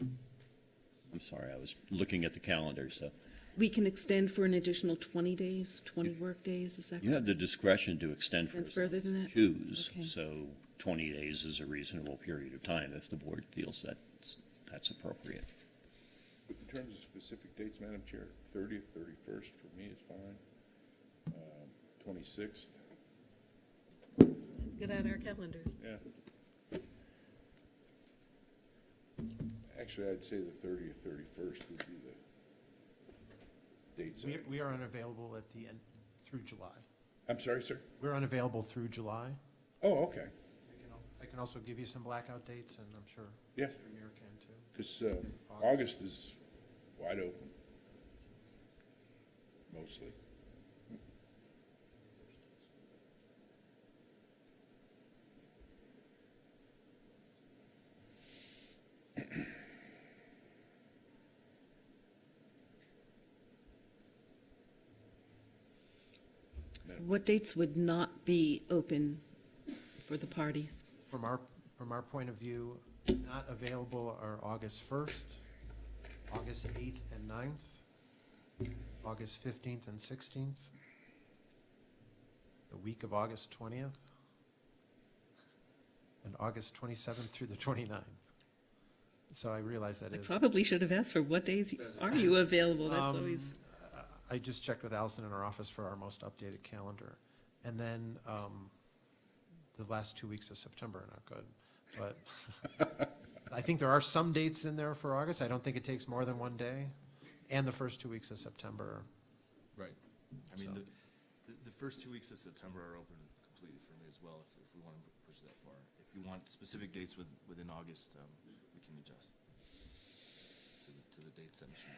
I'm sorry, I was looking at the calendar, so. We can extend for an additional 20 days, 20 work days, is that You have the discretion to extend for And as further long than as that? you choose. Okay. So 20 days is a reasonable period of time if the board feels that's appropriate. In terms of specific dates, Madam Chair, 30th, 31st for me is fine. 26th, Get out our calendars. yeah. Actually, I'd say the 30th, 31st would be the dates. We are unavailable at the end, through July. I'm sorry, sir? We're unavailable through July. Oh, okay, I can also give you some blackout dates, and I'm sure yeah, Mr. Muir can too. because August is wide open, mostly. So what dates would not be open for the parties? From our point of view, not available are August 1st, August 8th and 9th, August 15th and 16th, the week of August 20th, and August 27th through the 29th. So I realize that I is. probably should have asked for what days are you available? That's always, I just checked with Allison in our office for our most updated calendar. And then the last 2 weeks of September are not good. But I think there are some dates in there for August. I don't think it takes more than one day. And the first 2 weeks of September. Right. I mean, So- the first 2 weeks of September are open completely for me as well, if we want to push that far. If you want specific dates within August, we can adjust to the dates that Michelle.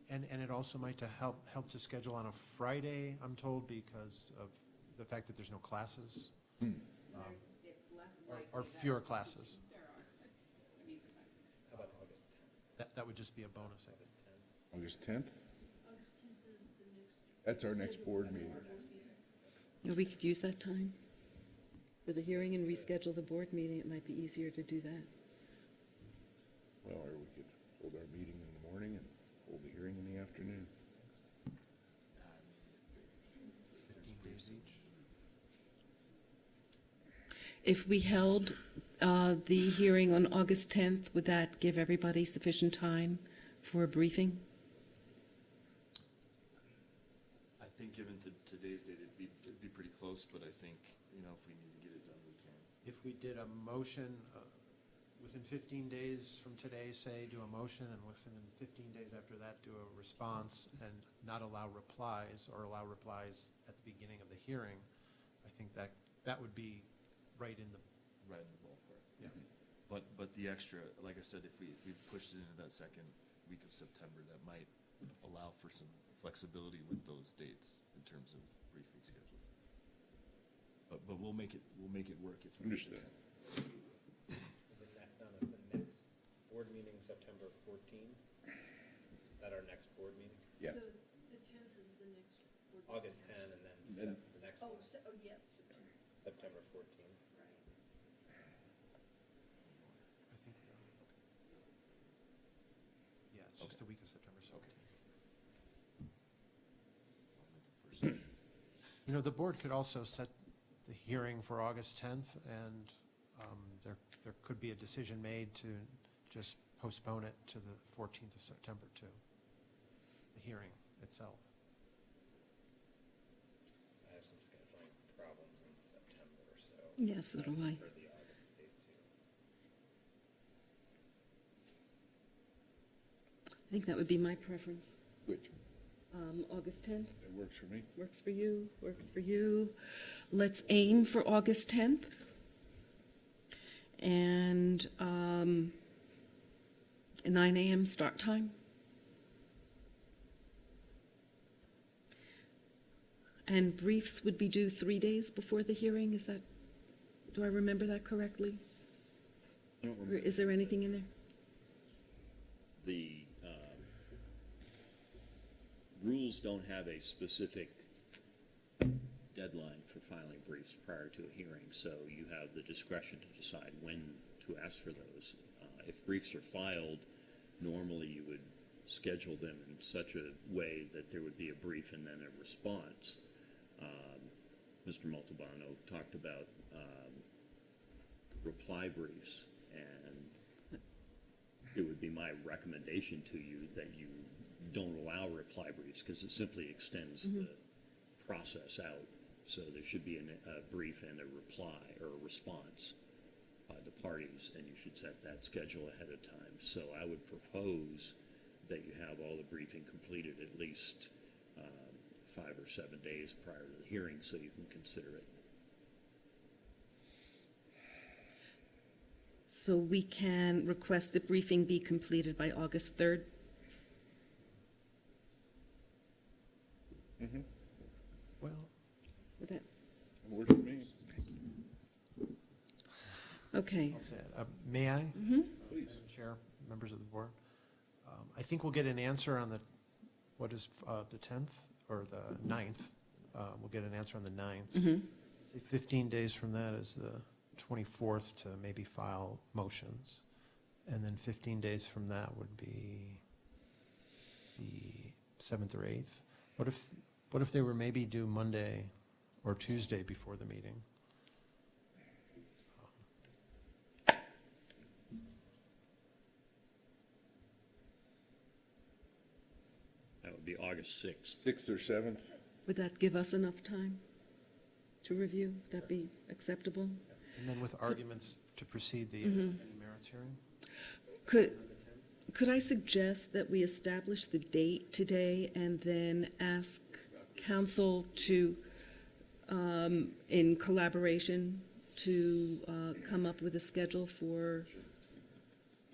And it also might to help to schedule on a Friday, I'm told, because of the fact that there's no classes. It's less likely Or that fewer classes. there are. I mean, besides. How about August 10th? That would just be a bonus, I guess. August 10th? August 10th? That's our next board meeting. we could use that time for the hearing and reschedule the board meeting. It might be easier to do that. Well, or we could hold our meeting in the morning and hold the hearing in the afternoon. 15 days each. If we held the hearing on August 10th, would that give everybody sufficient time for a briefing? I think given today's date, it'd be pretty close, but I think, if we need to get it done, we can. If we did a motion, within 15 days from today, say, do a motion, and within 15 days after that, do a response, and not allow replies, or allow replies at the beginning of the hearing, I think that would be right in the, Right in the ballpark. yeah. But the extra, like I said, if we pushed it into that second week of September, that might allow for some flexibility with those dates in terms of briefing schedules. But we'll make it work if we need Understood. it. The next board meeting, September 14th, is that our next board meeting? Yeah. The 10th is the next. board meeting. August 10 and then the next one, Yes. September 14th. Right. I think, yeah, it's just the week of September 17th. The board could also set the hearing for August 10th, and there could be a decision made to just postpone it to the 14th of September, too, the hearing itself. I have some scheduling problems in September, so. Yes, so do I. For the August date too. I think that would be my preference. Which, August 10th? that works for me. Works for you, works for you. Let's aim for August 10th. And a 9 a.m. start time. And briefs would be due 3 days before the hearing, do I remember that correctly? I don't Or remember. is there anything in there? The rules don't have a specific deadline for filing briefs prior to a hearing, so you have the discretion to decide when to ask for those. If briefs are filed, normally you would schedule them in such a way that there would be a brief and then a response. Mr. Montalbano talked about reply briefs, and it would be my recommendation to you that you don't allow reply briefs because it simply extends the process out. So there should be a brief and a reply or a response by the parties, and you should set that schedule ahead of time. So I would propose that you have all the briefing completed at least 5 or 7 days prior to the hearing so you can consider it. So we can request the briefing be completed by August 3rd? Well, Would that, That works for me. okay. I'll say it. May I? Please. Madam Chair, members of the board. I think we'll get an answer on what is the 10th or the 9th. We'll get an answer on the 9th. Say 15 days from that is the 24th to maybe file motions. And then 15 days from that would be the 7th or 8th. What if What if they were maybe due Monday or Tuesday before the meeting? That would be August 6th. 6th or 7th? Would that give us enough time to review? Would that be acceptable? And then with arguments to precede the any merits hearing? Could I suggest that we establish the date today and then ask council to, in collaboration, to come up with a schedule for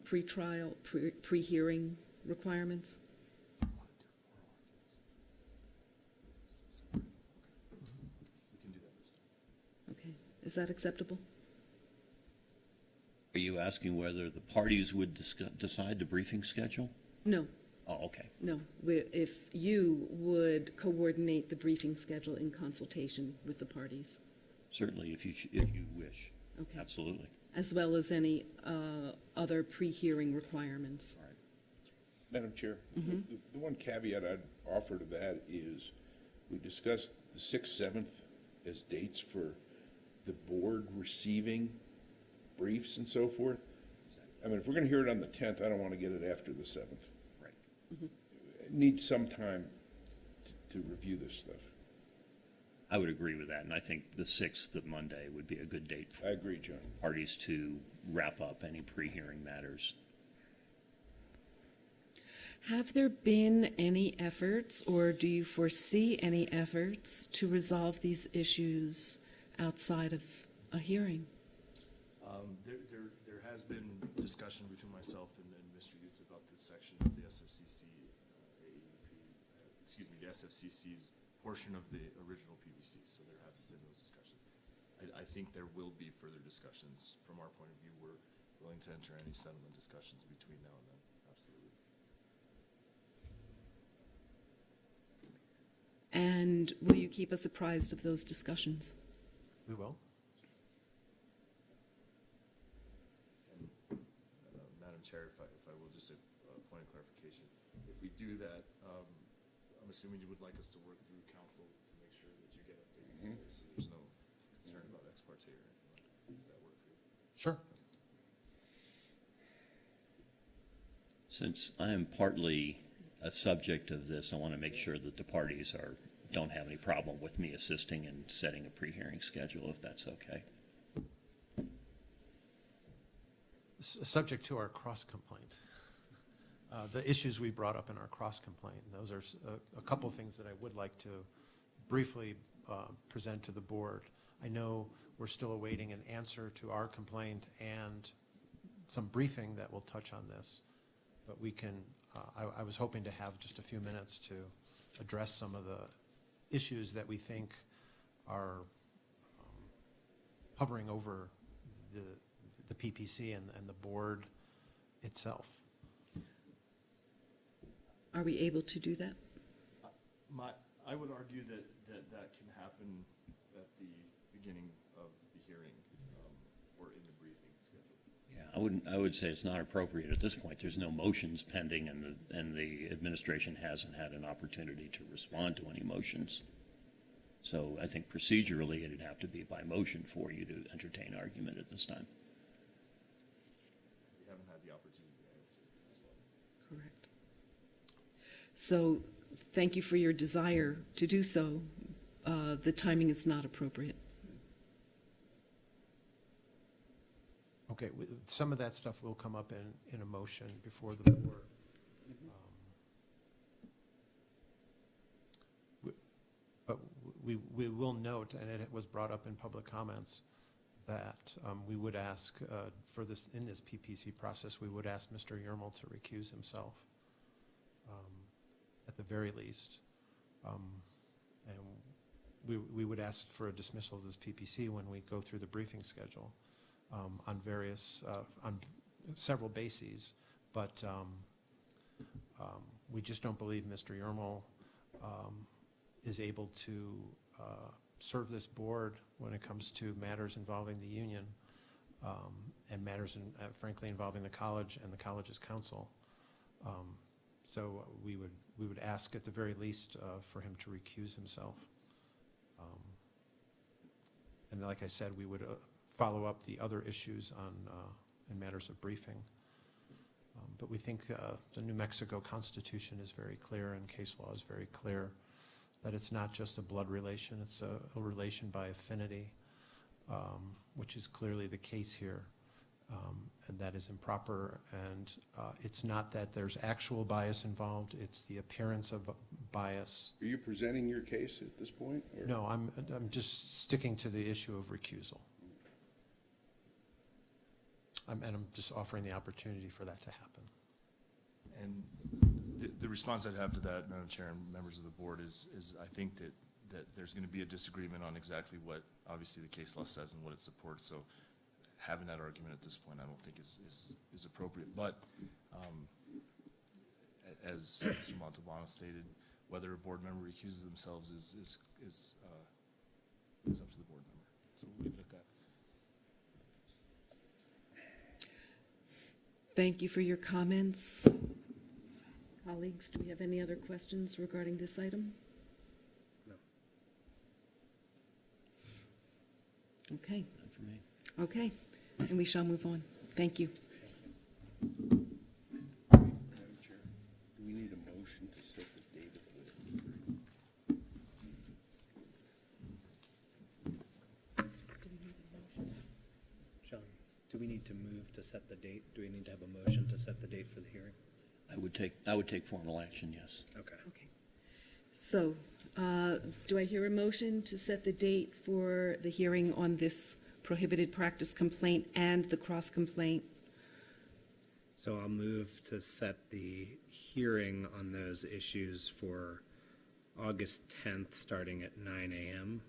pre-trial, pre-hearing requirements? Okay, is that acceptable? Are you asking whether the parties would decide the briefing schedule? No, Oh, okay. no. If you would coordinate the briefing schedule in consultation with the parties, Certainly, if you wish. Okay. Absolutely. as well as any other pre-hearing requirements. Madam Chair, the one caveat I'd offer to that is we discussed the 6th, 7th as dates for the board receiving briefs and so forth. I mean, if we're going to hear it on the 10th, I don't want to get it after the 7th. Right. Need some time to review this stuff. I would agree with that, and I think the 6th of Monday would be a good date for I agree, John. parties to wrap up any pre-hearing matters. Have there been any efforts, or do you foresee any efforts to resolve these issues outside of a hearing? There has been discussion between myself and Mr. Yates about this section of the SFCC, the SFCC's portion of the original PVC, so there have been those discussions. I think there will be further discussions. From our point of view, we're willing to enter any settlement discussions between now and then, absolutely. And will you keep us apprised of those discussions? We will. Madam Chair, if I will, just a point of clarification. If we do that, I'm assuming you would like us to work through council to make sure that you get updated, so there's no concern about ex parte or anything like that. Does that work for you? Sure. Since I am partly a subject of this, I want to make sure that the parties don't have any problem with me assisting in setting a pre-hearing schedule, if that's okay. Subject to our cross-complaint. The issues we brought up in our cross-complaint, and those are a couple of things that I would like to briefly present to the board. I know we're still awaiting an answer to our complaint and some briefing that will touch on this, but we can, I was hoping to have just a few minutes to address some of the issues that we think are hovering over the PPC and the board itself. Are we able to do that? I would argue that can happen at the beginning of the hearing or in the briefing schedule. Yeah, I would say it's not appropriate at this point. There's no motions pending, and the administration hasn't had an opportunity to respond to any motions. So I think procedurally, it'd have to be by motion for you to entertain argument at this time. We haven't had the opportunity to answer as well. Correct. So, thank you for your desire to do so. The timing is not appropriate. Okay, some of that stuff will come up in a motion before the board. But we will note, and it was brought up in public comments, that we would ask for this, in this PPC process, we would ask Mr. Yermal to recuse himself at the very least. And we would ask for a dismissal of this PPC when we go through the briefing schedule on various, on several bases. But we just don't believe Mr. Yermal is able to serve this board when it comes to matters involving the union and matters, frankly, involving the college and the college's council. So we would we would ask at the very least for him to recuse himself. And like I said, we would follow up the other issues on, in matters of briefing. But we think the New Mexico Constitution is very clear and case law is very clear that it's not just a blood relation, it's a relation by affinity, which is clearly the case here. And that is improper, and it's not that there's actual bias involved, it's the appearance of bias. Are you presenting your case at this point? Or? No, I'm just sticking to the issue of recusal. And I'm just offering the opportunity for that to happen. And the response I'd have to that, Madam Chair and members of the board, is I think that there's going to be a disagreement on exactly what, obviously, the case law says and what it supports. So having that argument at this point, I don't think is appropriate. But as Mr. Montalbano stated, whether a board member recuses themselves is up to the board member. So we'll leave it at that. Thank you for your comments. Colleagues, do we have any other questions regarding this item? No. Okay, Not for me. okay, and we shall move on. Thank you. Madam Chair, do we need a motion to set the date of the hearing? John, do we need to move to set the date? Do we need to have a motion to set the date for the hearing? I would take formal action, yes. Okay. Okay. So, do I hear a motion to set the date for the hearing on this prohibited practice complaint and the cross complaint? So I'll move to set the hearing on those issues for August 10th, starting at 9 a.m.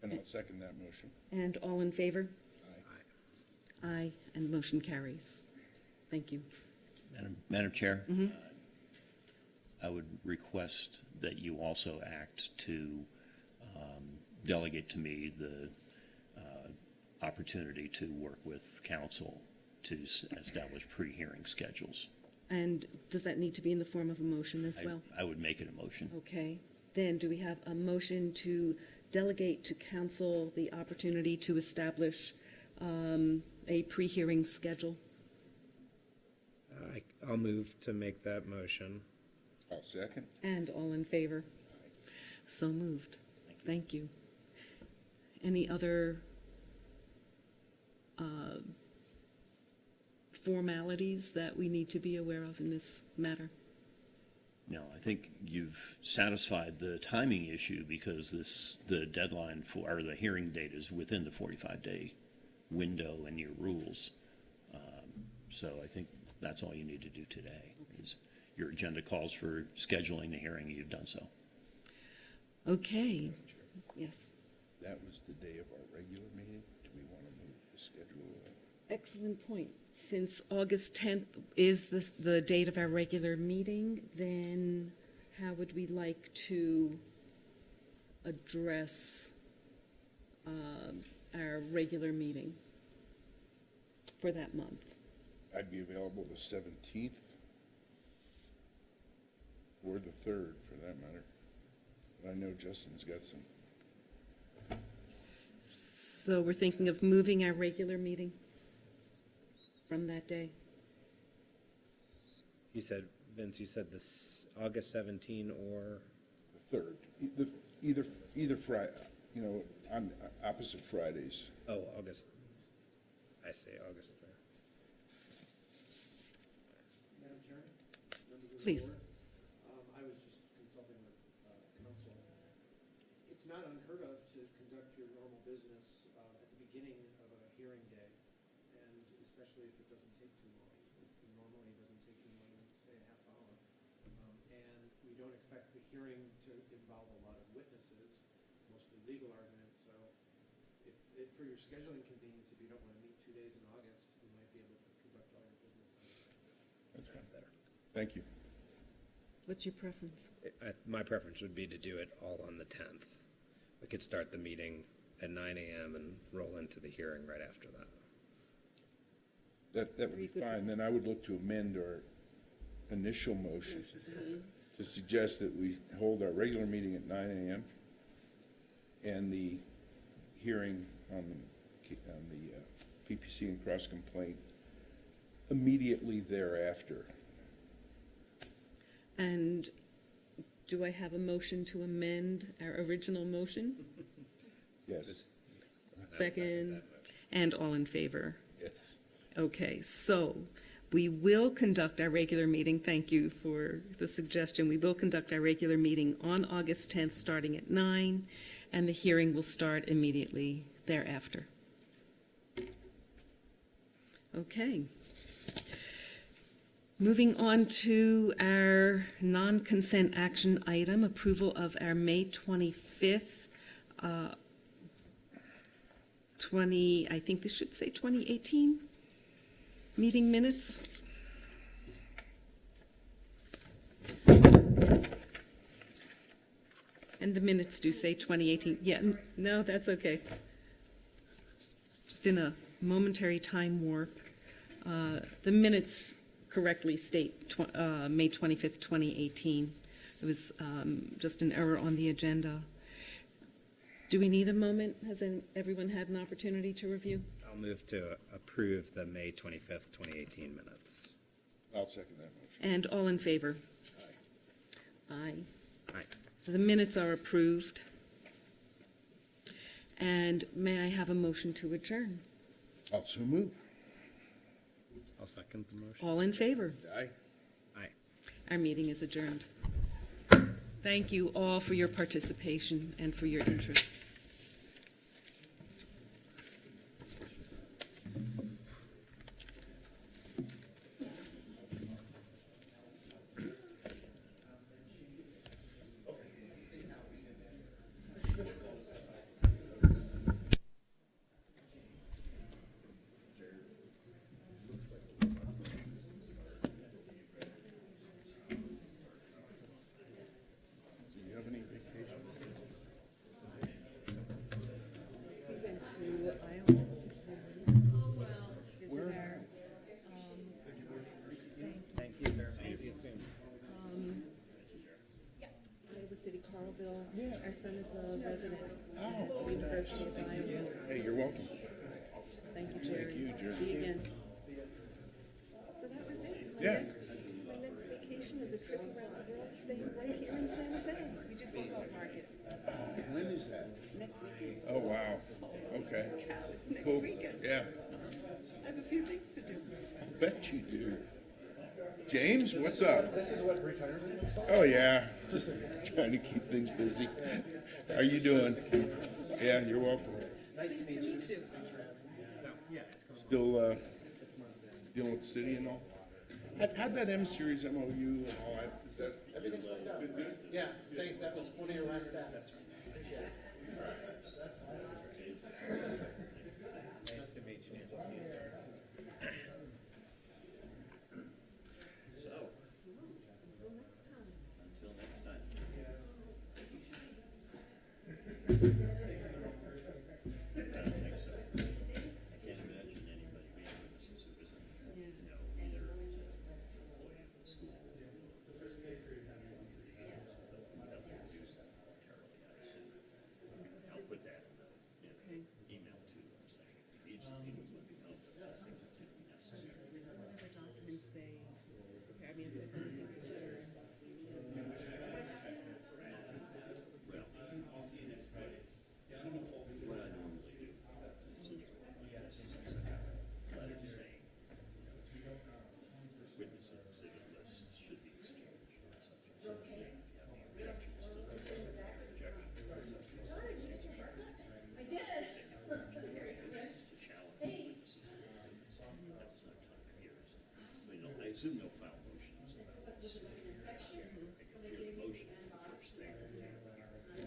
And I'll second that motion. And all in favor? Aye. Aye, and motion carries. Thank you. Madam Chair, I would request that you also act to delegate to me the opportunity to work with council to establish pre-hearing schedules. And does that need to be in the form of a motion as well? I would make it a motion. Okay. Then do we have a motion to delegate to council the opportunity to establish a pre-hearing schedule? I'll move to make that motion. I'll second. And all in favor? So moved. Thank you. Any other formalities that we need to be aware of in this matter? No, I think you've satisfied the timing issue because the deadline or the hearing date is within the 45-day window in your rules. So I think that's all you need to do today. Is your agenda calls for scheduling the hearing, you've done so. Okay. Yes. That was the day of our regular meeting. Do we want to move the schedule? Excellent point. Since August 10th is the date of our regular meeting, then how would we like to address our regular meeting for that month? I'd be available the 17th or the 3rd, for that matter. I know Justin's got some. So we're thinking of moving our regular meeting from that day? You said, Vince, you said this August 17 or? The 3rd, either Friday, on opposite Fridays. Oh, August, I say August 3rd. Madam Chair? Please. I was just consulting with council. It's not unheard of to conduct your normal business at the beginning of a hearing day, and especially if it doesn't take too long. Normally, it doesn't take you more than, say, a half hour. And we don't expect the hearing to involve a lot of witnesses, mostly legal arguments. So if for your scheduling convenience, if you don't want to meet 2 days in August, you might be able to conduct all your business on the 10th. That's right. Better. Thank you. What's your preference? My preference would be to do it all on the 10th. We could start the meeting at 9 a.m. and roll into the hearing right after that. That would be fine. Then I would look to amend our initial motion to suggest that we hold our regular meeting at 9 a.m. and the hearing on the PPC and cross complaint immediately thereafter. And do I have a motion to amend our original motion? Yes, Second, and all in favor? yes. Okay, so we will conduct our regular meeting. Thank you for the suggestion. We will conduct our regular meeting on August 10th, starting at 9, and the hearing will start immediately thereafter. Okay. Moving on to our non-consent action item, approval of our May 25th, I think this should say 2018 meeting minutes. And the minutes do say 2018. Yeah, no, that's okay. Just in a momentary time warp. The minutes correctly state May 25th, 2018. It was just an error on the agenda. Do we need a moment? Has everyone had an opportunity to review? I'll move to approve the May 25th, 2018 minutes. I'll second that motion. And all in favor? Aye. Aye. So the minutes are approved. And may I have a motion to adjourn? Also move. I'll second the motion. All in favor? Aye. Aye. Our meeting is adjourned. Thank you all for your participation and for your interest. Do you have any vacations? Thank you, sir. See you soon. Iowa City, Carlville. Our son is a resident at the University of Iowa. Hey, you're welcome. Thank you, Jerry. Thank you, Jerry. See you again. So that was it. Yeah. My next vacation is a trip around the world, staying right here in Santa Fe. We do football market When is that? next weekend. Oh, wow. Okay. Cow, it's next Cool. weekend. Yeah. I have a few things to do. Bet you do. James, what's up? This is what retirement looks like? Oh, yeah. Just trying to keep things busy. How you doing? Yeah, you're welcome. Nice to meet you. Still dealing with the city and all? How'd that M-Series MOU and all that, is that? Everything's worked out. Yeah, thanks, that was one of your last staff. Whatever documents they prepare, I mean, if there's anything to share. I assume they'll file motions. Motion is the first thing.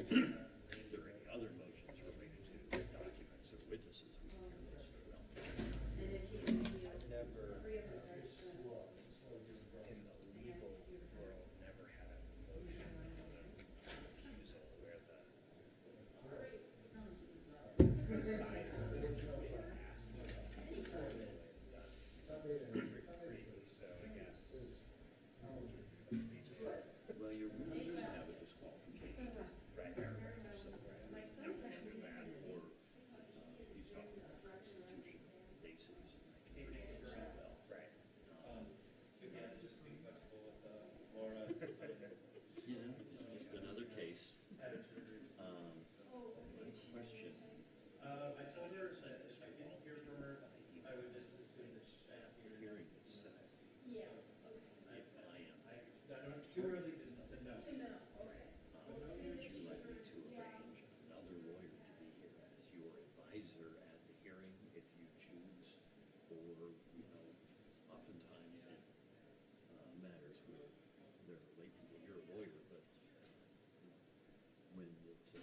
If there are any other motions related to documents or witnesses, we can hear those as well. In the legal world, never had a motion on an accusal where the side is basically asked. So I guess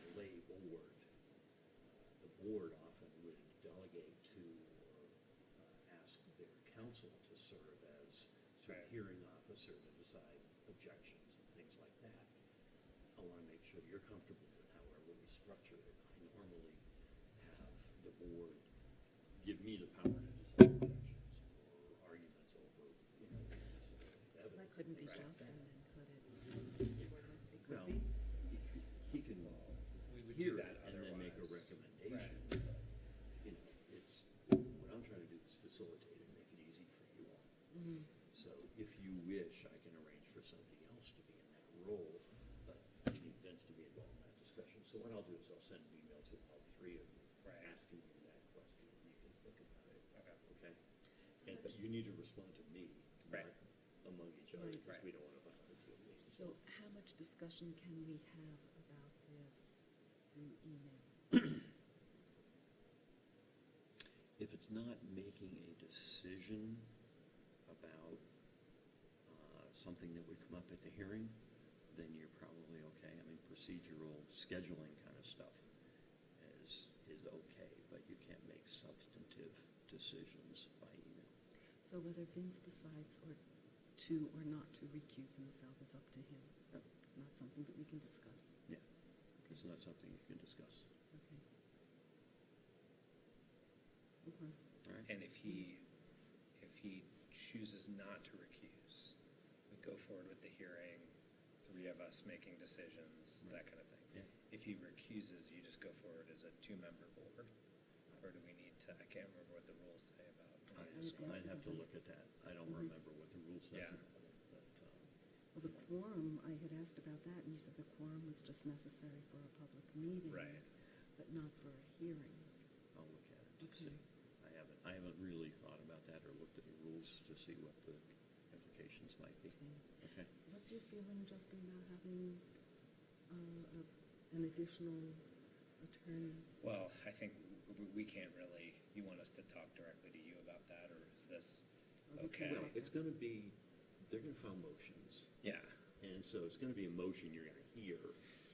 a lay board, the board often would delegate to or ask their counsel to serve as sort of hearing officer to decide objections and things like that. I want to make sure you're comfortable with however we structure it. I normally have the board give me the power to decide objections or arguments over, you know, So that couldn't be Justin, then, could it? It could Well, be? he can We would hear do it that and then make a otherwise. recommendation. You know, it's, what I'm trying to do is facilitate and make it easy for you all. So if you wish, I can arrange for somebody else to be in that role, but you need Vince to be involved in that discussion. So what I'll do is I'll send an email to all three of you, asking you that question. You can think about it. Okay? And, but you need to respond to me, not among each other, Right. because we don't want to violate the meeting. So how much discussion can we have about this through email? If it's not making a decision about something that would come up at the hearing, then you're probably okay. I mean, procedural scheduling kind of stuff is okay, but you can't make substantive decisions by email. So whether Vince decides to or not to recuse himself is up to him, not something that we can discuss. Yeah, it's not something you can discuss. Okay. Okay. All right? And if he chooses not to recuse, we go forward with the hearing, three of us making decisions, that kind of thing. Yeah. If he recuses, you just go forward as a two-member board? Or do we need to, I can't remember what the rules say about. I'd have to look at that. I don't remember what the rule says Yeah. about it, but, Well, the quorum, I had asked about that, and you said the quorum was just necessary for a public meeting. Right. But not for a hearing. I'll look at it to Okay. see. I haven't really thought about that or looked at the rules to see what the implications might be. Okay? What's your feeling, Justin, about having an additional attorney? Well, I think we can't really, you want us to talk directly to you about that, or is this Or we can okay? Well, talk it's going to be, they're going to file motions. Yeah. And so it's going to be a motion you're going to hear.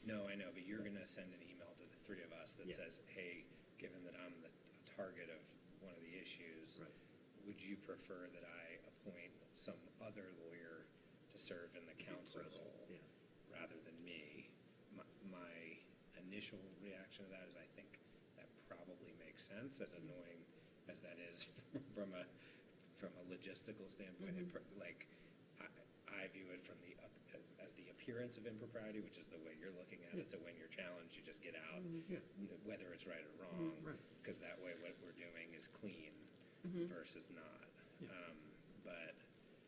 No, I know, but you're going to send an email to the three of us that Yeah. says, hey, given that I'm the target of one of the issues, Right. would you prefer that I appoint some other lawyer to serve in the counsel present, role yeah. rather than me? My initial reaction to that is I think that probably makes sense, as annoying as that is from a logistical standpoint. Like, I view it from as the appearance of impropriety, which is the way you're looking at it. So when you're challenged, you just get out, whether it's right or wrong, Right. because that way what we're doing is clean versus not. Yeah. But,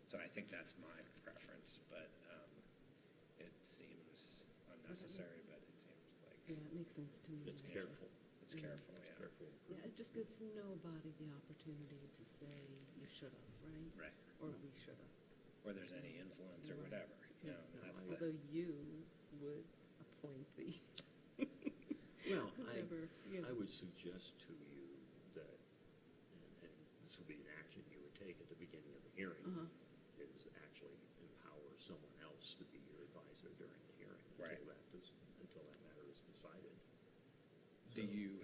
so I think that's my preference, but it seems unnecessary, but it seems like Yeah, it makes sense to me. It's actually. careful. it's careful, It's yeah. careful. Yeah, it just gives nobody the opportunity to say, you should have, right? Right. Or we should have. Or there's any influence or whatever, you know, Yeah, that's I- the, Although you would appoint the, Well, whatever, yeah. I would suggest to you that, and this would be an action you would take at the beginning of the hearing, is actually empower someone else to be your advisor during the hearing Right. until that matter is decided. do you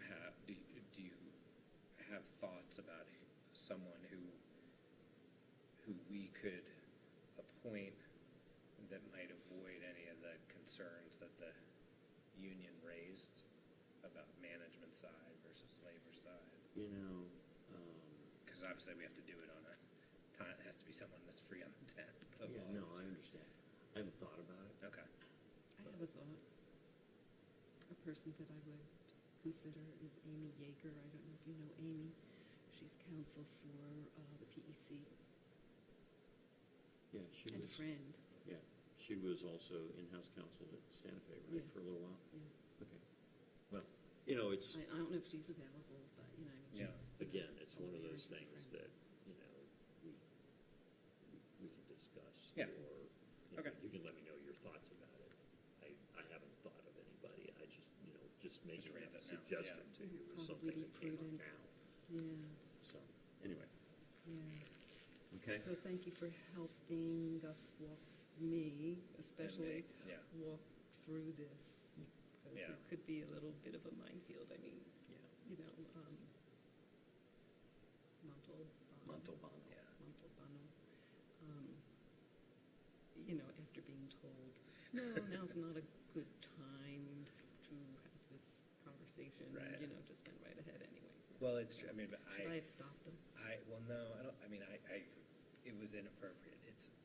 have thoughts about someone who we could appoint that might avoid any of the concerns that the union raised about management side versus labor side? You know, Because obviously we have to do it on a time, it has to be someone that's free on the 10th of yeah, no, August. I understand. I haven't thought about it. Okay. I have a thought. A person that I would consider is Amy Yeager. I don't know if you know Amy. She's counsel for the PEC Yeah, she and a was, friend. yeah, she was also in-house counsel at Santa Fe, right, Yeah. for a little while? Yeah. Okay. Well, you know, it's, I don't know if she's available, but, you know, I mean, Yeah. she's. again, it's one of over those here, things she's that, you know, we can discuss. Yeah. Or, you Okay. know, you can let me know your thoughts about it. I haven't thought of anybody, I just, you know, just making raise a it now, suggestion yeah. to you Probably is something be that came up prudent. now, Yeah, so, anyway, yeah. okay? So thank you for helping us especially yeah. walk through this. because Yeah. it could be a little bit of a minefield. I mean, you know, Montalbano, yeah. Montalbano. You know, after being told, no, now's not a good time to have this conversation. Right. You know, just went right ahead anyway. Well, it's true, I mean, but Should I have stopped him? well, no, I don't, I mean, it was inappropriate.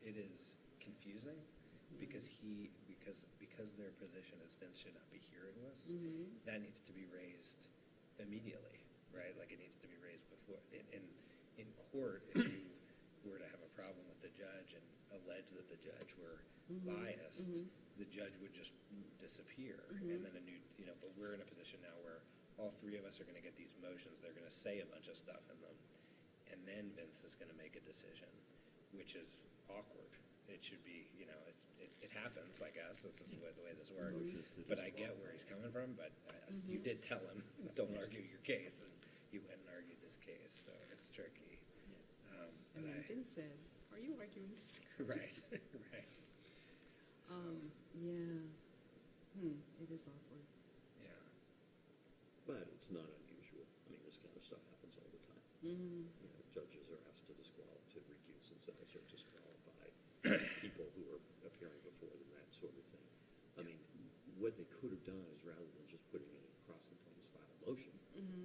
It is confusing because because their position as Vince should not be hearing this. That needs to be raised immediately, right? Like it needs to be raised before, in court, if you were to have a problem with the judge and allege that the judge were biased, the judge would just disappear. And then but we're in a position now where all three of us are gonna get these motions, they're gonna say a bunch of stuff in them. And then Vince is gonna make a decision, which is awkward. It should be, it happens, I guess, this is the way this works. But I get where he's coming from, but you did tell him, don't argue your case, and you went and argued this case, so it's tricky. And then Vince said, are you arguing this? Right, right. It is awkward. Yeah. But it's not unusual. I mean, this kind of stuff happens all the time. You know, judges are asked to recuse themselves or disqualify people who are appearing before them, that sort of thing. I mean, what they could have done is rather than just putting in a cross-complaints file motion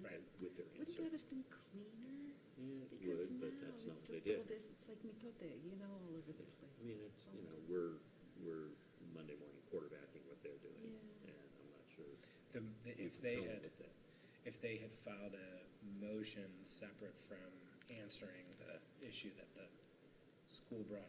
Right. with their Wouldn't answer. that have been cleaner? Yeah, it Because would, but now that's not it's what they just all did. this, it's like mitote, all over the place. I mean, it's, All this. we're Monday morning quarterbacking what they're doing, Yeah. and I'm not sure. If they had filed a motion separate from answering the issue that the school brought